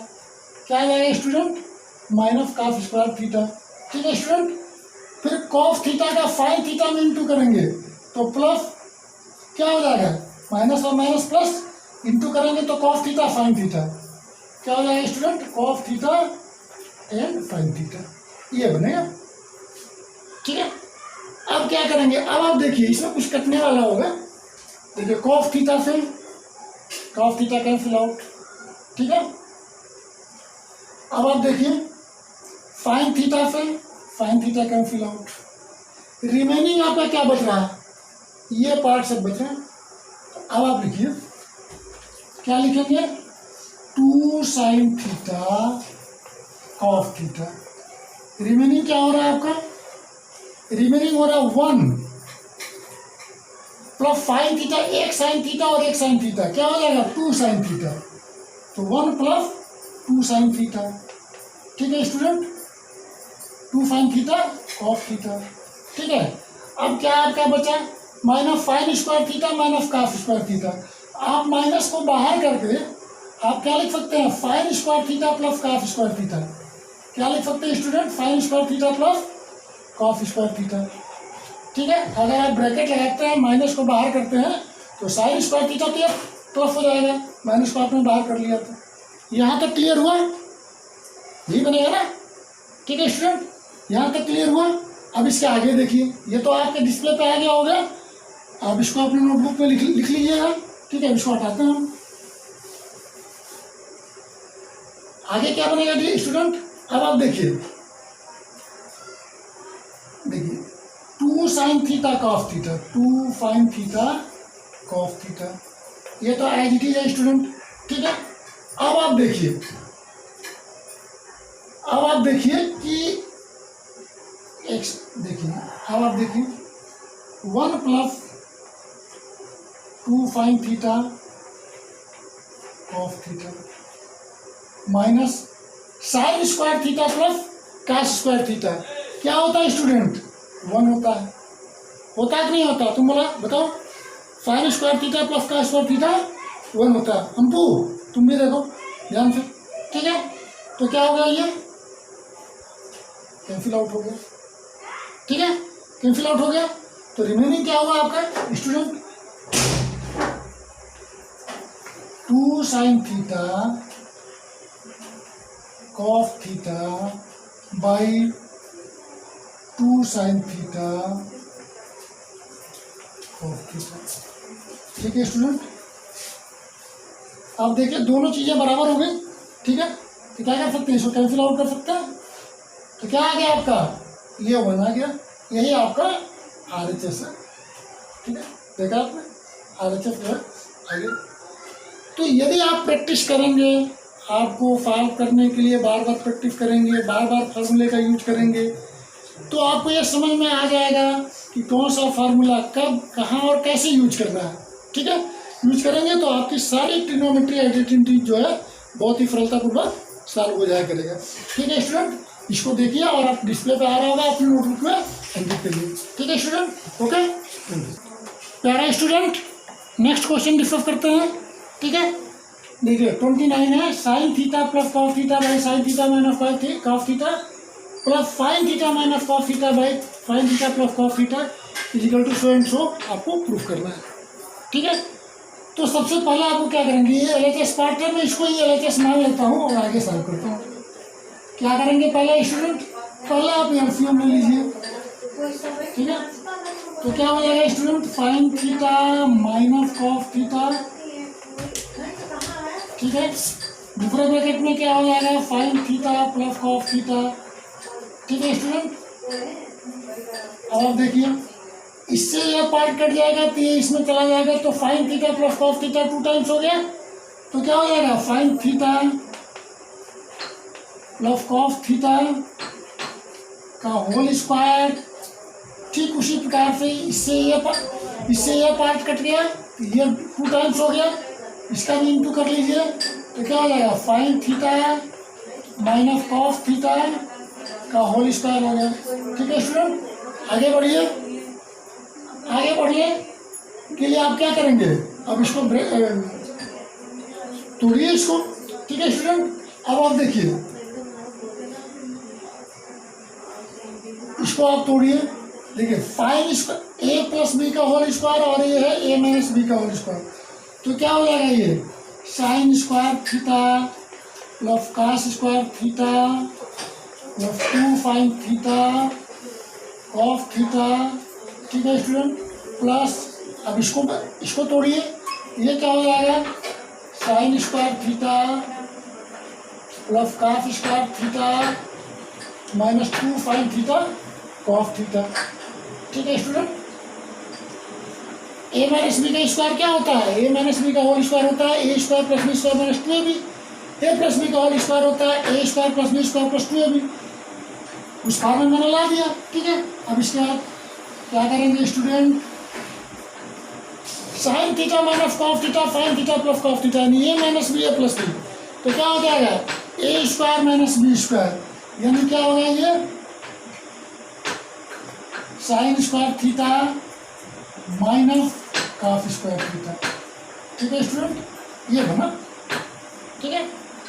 क्या आ जाएगा student minus cos square theta. ठीक है स्टूडेंट, फिर कॉस थीटा का साइन थीटा में इंटू करेंगे तो प्लस क्या हो जाएगा माइनस और माइनस प्लस, इंटू करेंगे तो कॉस थीटा साइन थीटा, क्या हो जाएगा student cos theta and sine theta, ये बनेगा। ठीक है, अब क्या करेंगे, अब आप देखिए इसमें कुछ कटने वाला होगा। देखिए कॉस थीटा से कॉस थीटा कैंसिल आउट। ठीक है, अब आप देखिए साइन थीटा से sign theta cancel out, remaining आपका क्या बच रहा है, ये पार्ट सब बच रहा है। अब आप लिखिए, क्या लिखेंगे 2 sine theta cos theta. Remaining क्या हो रहा है आपका, रिमेनिंग हो रहा है 1 प्लस साइन थीटा, एक साइन थीटा और एक साइन थीटा, क्या हो जाएगा 2 साइन थीटा, तो 1 प्लस 2 साइन थीटा। ठीक है student, 2 sine theta cos theta. ठीक है, अब क्या आपका बचा minus sign square theta minus cos square theta. आप माइनस को बाहर करके आप क्या लिख सकते हैं sign square theta plus cos square theta. क्या लिख सकते हैं student sine square theta plus cos square theta. ठीक है, अगर आप ब्रैकेट लगाते हैं माइनस को बाहर करते हैं तो साइन स्क्वायर थीटा तो प्लस हो जाएगा, माइनस को आपने बाहर कर लिया। तो यहाँ तक क्लियर हुआ, यही बनेगा ना। ठीक है स्टूडेंट, यहाँ तक क्लियर हुआ। अब इसके आगे देखिए, ये तो आपके डिस्प्ले पे आ गया होगा, आप इसको अपने नोटबुक पे लिख लीजिएगा। ठीक है, इसको हटाते हैं हम। आगे क्या बनेगा जी स्टूडेंट, अब आप देखिए 2 sine theta cos theta, 2 sine theta cos theta, ये तो एज इट इज है स्टूडेंट। ठीक है, अब आप देखिए कि देखिए अब आप देखिए 1 plus 2 sine theta cos theta minus sign square theta plus cos square theta. क्या होता है स्टूडेंट? 1 होता है। होता कि नहीं होता? तुम बोला बताओ। Sign square theta plus cos square theta 1 होता है। अंपू तुम भी देखो ध्यान से, ठीक है। तो क्या हो गया, ये कैंसिल आउट हो गया, ठीक है, कैंसिल आउट हो गया। तो रिमेनिंग क्या होगा आपका student? 2 sine theta cos theta by 2 sine theta cos theta, ठीक है स्टूडेंट। अब देखिए दोनों चीजें बराबर हो गई, ठीक है। तो क्या कर सकते हैं, इसको कैंसिल आउट कर सकते हैं। तो क्या आ गया आपका, ये 1 आ गया। यही आपका RHS है, ठीक है। देखा आपने RHS जो है आगे। तो यदि आप प्रैक्टिस करेंगे, आपको सॉल्व करने के लिए बार बार प्रैक्टिस करेंगे, बार बार फार्मूले का यूज करेंगे, तो आपको यह समझ में आ जाएगा कि कौन सा फार्मूला कब कहाँ और कैसे यूज करना है, ठीक है। यूज करेंगे तो आपकी सारी ट्रिग्नोमेट्री आइडेंटिटी जो है बहुत ही सरलतापूर्वक सॉल्व हो जाया करेगा, ठीक है स्टूडेंट। इसको देखिए और आप डिस्प्ले पे आ रहा होगा अपनी नोटबुक में एंटर करिए, ठीक है स्टूडेंट। ओके प्यारा स्टूडेंट, नेक्स्ट क्वेश्चन डिस्कस करते हैं, ठीक है। देखिए 29 है, sine theta plus cos theta by sine theta minus cos theta plus sine theta minus cos theta by sine theta plus cos theta equal to so and so आपको proof करना है, ठीक है। तो सबसे पहले आपको क्या करेंगे, ये LHS पार्ट है, मैं इसको ही LHS मान लेता हूँ और आगे सॉल्व करता हूँ। क्या करेंगे पहले स्टूडेंट, पहले आप LCM ले लीजिए, ठीक है। तो क्या हो जाएगा student, sine theta minus cos theta, ठीक है। दूसरे ब्रैकेट में क्या हो जाएगा, sign theta plus cos theta, ठीक है स्टूडेंट। और देखिए इससे यह पार्ट कट जाएगा तो ये इसमें चला जाएगा, तो sign theta plus cos theta 2 times हो गया। तो क्या हो जाएगा, sign theta plus cos theta का होल स्क्वायर। ठीक उसी प्रकार से इससे ये पार्ट कट गया, ये 2 टाइम्स हो गया, इसका भी इंटू कर लीजिए। तो क्या हो जाएगा, sign theta minus cos theta का होल स्क्वायर हो गया, ठीक है स्टूडेंट। आगे बढ़िए, आगे बढ़िए के लिए आप क्या करेंगे, अब इसको तोड़िए इसको, ठीक है स्टूडेंट। अब आप देखिए इसको आप तोड़िए, देखिए साइन A प्लस बी का होल स्क्वायर और ये है A माइनस बी का होल स्क्वायर। तो क्या हो जाएगा, ये sine square theta plus cos square theta plus 2 sine theta cos theta, ठीक है स्टूडेंट। प्लस अब इसको तोड़िए, ये क्या हो जाएगा, sine square theta plus cos square theta minus 2 sine theta cos theta, ठीक है स्टूडेंट। A माइनस बी का स्क्वायर क्या होता है, A माइनस बी का होल स्क्वायर होता है A square plus B square minus 2AB। A plus B का होल स्क्वायर होता है A square plus B square plus 2AB। उस फॉर्म में मैंने ला दिया, ठीक है। अब इसके बाद क्या करेंगे student, sine theta minus cos theta sine theta plus cos theta, यानी A minus B A plus B. तो क्या हो जाएगा, A square minus B square, यानी क्या होगा, ये sine square theta minus cos square theta, ठीक है स्टूडेंट। ये बना, ठीक है।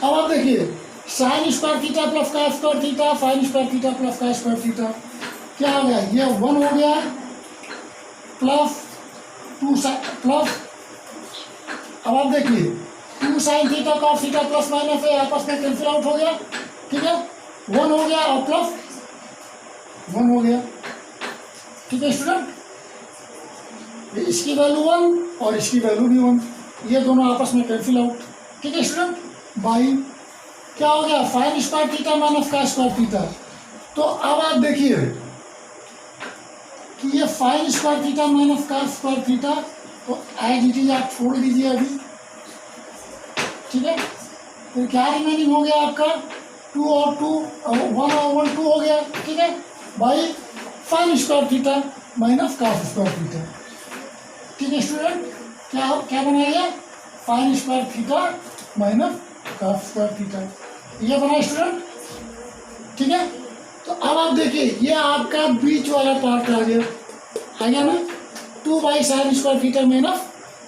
अब आप देखिए sign square theta plus cos square theta sine square theta plus cos square theta, क्या हो गया, ये 1 हो गया प्लस 2 प्लस, अब आप देखिए 2 sine theta cos theta plus minus है, आपस में कैंसिल आउट हो गया, ठीक है। 1 हो गया और प्लस 1 हो गया, ठीक है स्टूडेंट। इसकी वैल्यू 1 और इसकी वैल्यू भी 1, ये दोनों आपस में कैंसिल आउट, ठीक है स्टूडेंट। बाई क्या हो गया, sign square theta minus cos square theta. तो अब आप देखिए कि ये sine square theta minus cos square theta, तो एज इट इज आप छोड़ दीजिए अभी, ठीक है। फिर क्या रिमेनिंग हो गया आपका, 2 और 2 1 और 1 2 हो गया, ठीक है। By sine square theta minus cos square theta, ठीक है स्टूडेंट। क्या बनाइए, sign square theta minus cos square theta, ये बना स्टूडेंट। ठीक है, तो अब आप देखिए ये आपका बीच वाला पार्ट आ गया ना, 2/sin square theta minus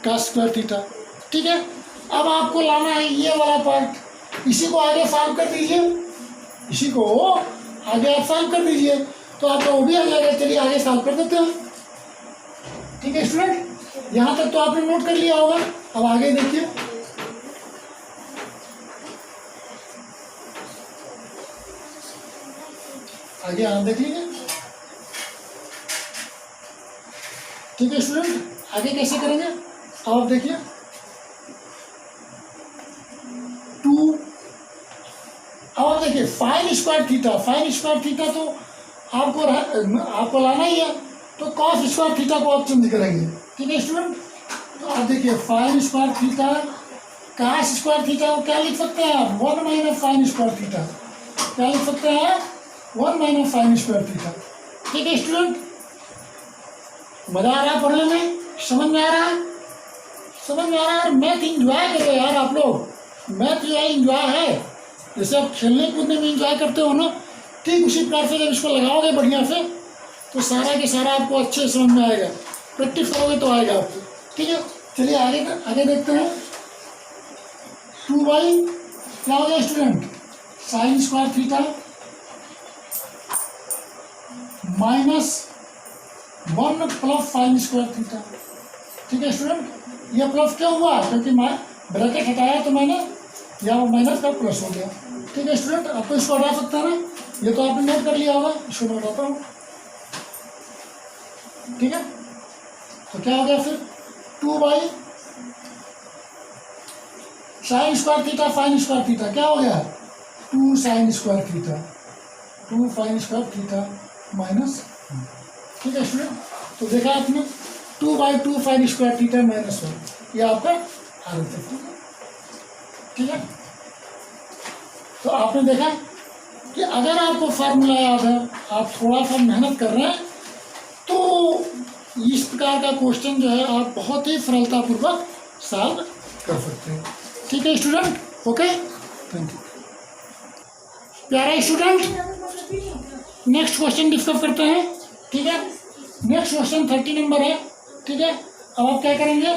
cos square theta. ठीक है, अब आपको लाना है ये वाला पार्ट, इसी को आगे सॉल्व कर दीजिए, इसी को आगे आप सॉल्व कर दीजिए तो आपका वो भी आ जाएगा। चलिए आगे सॉल्व कर देते हैं। ठीक है स्टूडेंट, यहाँ तक तो आपने नोट कर लिया होगा। अब आगे देखिए, आगे आप देख लीजिए। ठीक है स्टूडेंट, आगे कैसे करेंगे अब आप देखिए। 2, अब आप देखिए साइन स्क्वायर थीटा तो आपको लाना ही है, तो कॉस स्क्वायर थीटा को आप चेंज करेंगे। ठीक है स्टूडेंट, तो आप देखिए sign square theta cos square theta को क्या लिख सकते हैं आप, 1 माइनस साइन स्क्वायर थीटा, क्या लिख सकते हैं 1 माइनस साइन स्क्वायर थीटा। ठीक है स्टूडेंट, मजा आ रहा है पढ़ने में, समझ में आ रहा है, मैथ इंजॉय करो यार आप लोग, मैथ जो है इंजॉय है, जैसे आप खेलने कूदने में इंजॉय करते हो ना, ठीक उसी प्रकार से जब इसको लगाओगे बढ़िया से तो सारा के सारा आपको अच्छे से समझ में आएगा, प्रैक्टिस करोगे तो आएगा आपको। ठीक है, चलिए आगे देखते हैं। 2 क्या हो गया student, sign square theta minus 1 plus sign square theta. ठीक है स्टूडेंट, ये प्लस क्यों हुआ, क्योंकि मैं ब्रैकेट हटाया तो मैंने यहाँ माइनस का प्लस हो गया। ठीक है स्टूडेंट, आपको इसको हटा सकता है ना, ये तो आपने नोट कर लिया होगा, इसको मैं हटाता हूँ। ठीक है, तो क्या हो गया फिर 2 sign square theta sine square theta क्या हो गया 2 sign square theta, 2 sign square theta minus. ठीक है स्टूडेंट, तो देखा आपने 2/2 साइन स्क्वायर थीटा माइनस 1, ये आपका आंसर है। ठीक है, तो आपने देखा कि अगर आपको फार्मूला याद है, आप थोड़ा सा मेहनत कर रहे हैं, तो इस प्रकार का क्वेश्चन जो है आप बहुत ही सरलतापूर्वक सॉल्व कर सकते हैं। ठीक है स्टूडेंट, ओके, थैंक यू। प्यारे स्टूडेंट, नेक्स्ट क्वेश्चन डिस्कस करते हैं। ठीक है, नेक्स्ट क्वेश्चन 30 नंबर है। ठीक है, अब आप क्या करेंगे,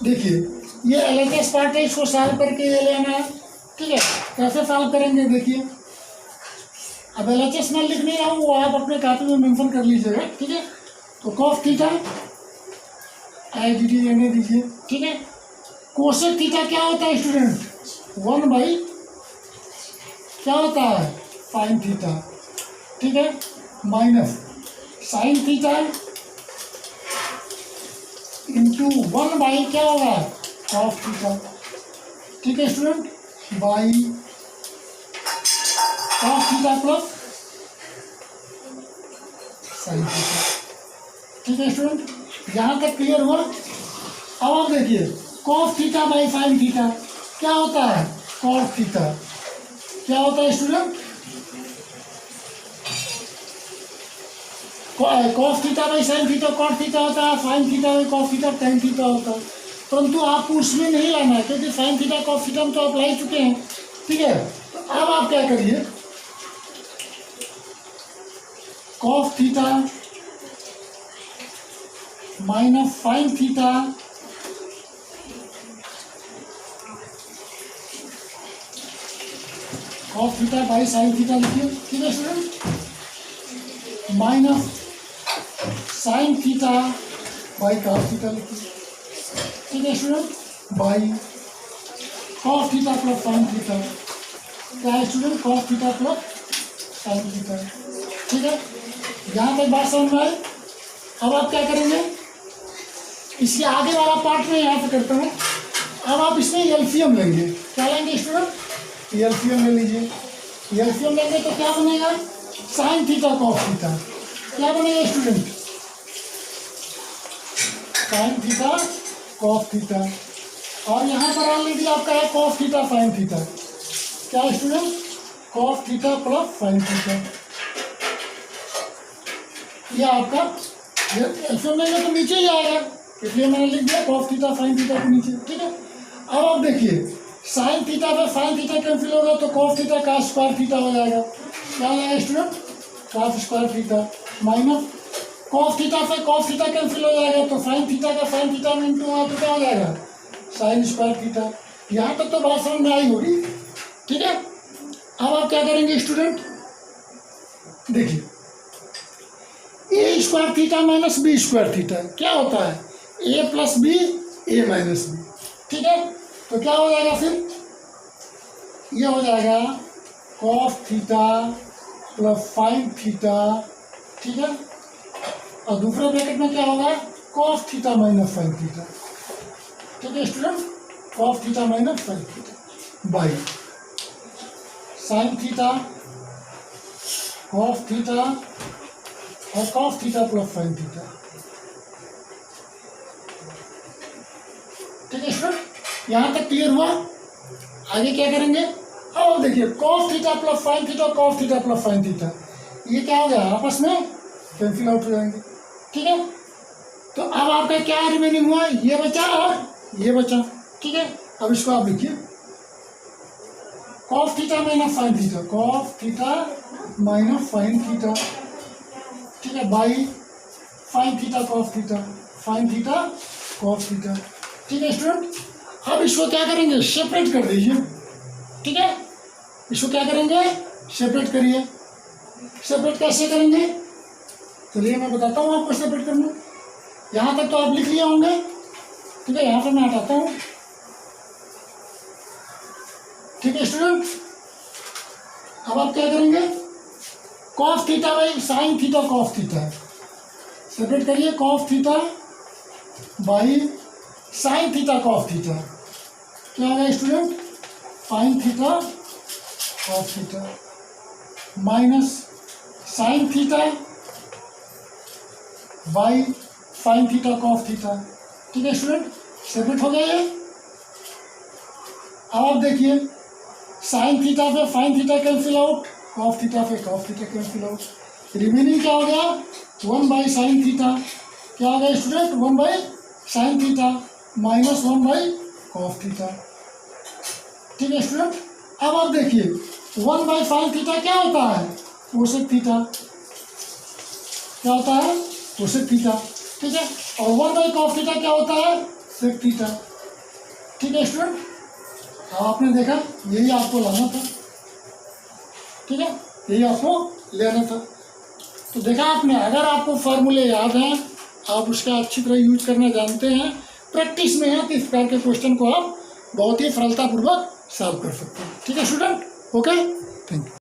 देखिए ये LHS पार्ट है, इसको सॉल्व करके ये लेना है। ठीक है, कैसे सॉल्व करेंगे देखिए, अब LHS में लिख नहीं रहा हूँ, वो आप अपने कॉपी में मेंशन कर लीजिएगा। ठीक है, तो कॉस थीटा IGT रहने दीजिए। ठीक है, कोसेक थीटा क्या होता है स्टूडेंट, 1/ क्या होता है साइन थीटा। ठीक है, माइनस साइन थीटा इंटू 1/ क्या होगा कॉस थीटा। ठीक है student, by cos theta plus sine theta. ठीक है स्टूडेंट, यहाँ तक क्लियर हुआ। अब आप देखिए cos theta by sine theta क्या होता है कॉस थीटा, क्या होता है student, cos theta by sine theta cos theta होता है, sine theta by cos theta tan theta होता है, परंतु आपको उसमें नहीं लाना है क्योंकि साइन थीटा कॉस थीटा में तो आप ला ही चुके हैं। ठीक है, तो अब आप क्या करिए, cos theta minus sine theta cos theta by sine theta लिखिए। ठीक है student, minus sine theta by cos theta लिखिए। ठीक है student, by cos theta plus sine theta, क्या है student cos theta plus sine theta. ठीक है, यहाँ तक बात समझ में आई। अब आप क्या करेंगे, इसके आगे वाला पार्ट में यहाँ से करता हूँ। अब आप इसमें एलसीएम लेंगे, क्या लेंगे स्टूडेंट, एलसीएम ले लीजिए। एलसीएम लेंगे तो क्या बनेगा साइन थीटा कॉस थीटा, क्या बनेगा student sine theta cos theta, और यहाँ पर ऑलरेडी आपका है कॉस थीटा साइन थीटा, क्या student cos theta plus sine theta. ये आपका एलसीएम लेंगे तो नीचे ही आएगा, इसलिए मैंने लिख दिया कॉस थीटा साइन थीटा के नीचे, ठीक है। अब आप देखिए साइन थीटा पे साइन थीटा कैंसिल होगा तो कॉस थीटा का स्क्वायर थीटा हो जाएगा। क्या हो जाएगा student? Cos square theta minus cos theta से कॉस थीटा कैंसिल हो जाएगा तो साइन थीटा का साइन थीटा में इंटू हुआ तो क्या हो जाएगा? Sine square theta. यहाँ तक तो बात समझ में आई होगी, ठीक है। अब आप क्या करेंगे स्टूडेंट? देखिए a square theta minus B square theta क्या होता है? A plus B a minus B, ठीक है। तो क्या हो जाएगा फिर? ये हो जाएगा cos theta plus sine theta, ठीक है। और दूसरे ब्रैकेट में क्या होगा? Cos theta minus sine theta, ठीक है student. Cos theta minus sine theta by sine theta cos theta और cos theta plus sine theta, ठीक है स्टूडेंट। यहाँ तक क्लियर हुआ? आगे क्या करेंगे? अब देखिए cos theta plus sine theta cos theta plus sine theta ये क्या हो गया? आपस में कैंसिल आउट हो जाएंगे, ठीक है। तो अब आपका क्या रिमेनिंग हुआ? ये बचा और ये बचा, ठीक है। अब इसको आप लिखिए cos theta minus sine theta cos theta minus sine theta, ठीक है, by sine theta cos theta sine theta cos theta, ठीक है स्टूडेंट। अब इसको क्या करेंगे? सेपरेट कर दीजिए, ठीक है। इसको क्या करेंगे? सेपरेट करिए। सेपरेट कैसे करेंगे? चलिए मैं बताता हूँ आपको सेपरेट करना। यहाँ तक तो आप लिख लिए होंगे, ठीक है। यहाँ पर मैं हटाता हूँ, ठीक है स्टूडेंट। अब आप क्या करेंगे? Cos theta by sine theta cos theta separate करिए। Cos theta by sine theta cos theta क्या आ गया student? Sine theta cos theta minus sine theta by sine theta cos theta, ठीक है स्टूडेंट। सेपरेट हो गया ये। अब आप देखिए साइन थीटा पे sine theta cancel out, cos theta पे cos theta cancel out, remaining क्या हो गया? 1 बाई साइन थीटा क्या हो गया student? 1 by sine theta minus 1 by cos theta, ठीक है स्टूडेंट। अब आप देखिए 1 बाई साइन थीटा क्या होता है? कोसेक थीटा क्या होता है? कोसेक थीटा, ठीक है। और 1 बाई कॉस थीटा क्या होता है? सेक थीटा, ठीक है स्टूडेंट। आपने देखा यही आपको लाना था, ठीक है, यही आपको लेना था। तो देखा आपने, अगर आपको फार्मूले याद हैं, आप उसका अच्छी तरह यूज करना जानते हैं, प्रैक्टिस में है तो इस प्रकार के क्वेश्चन को आप बहुत ही सरलतापूर्वक सॉल्व कर सकते हैं, ठीक है स्टूडेंट। Okay, thank you.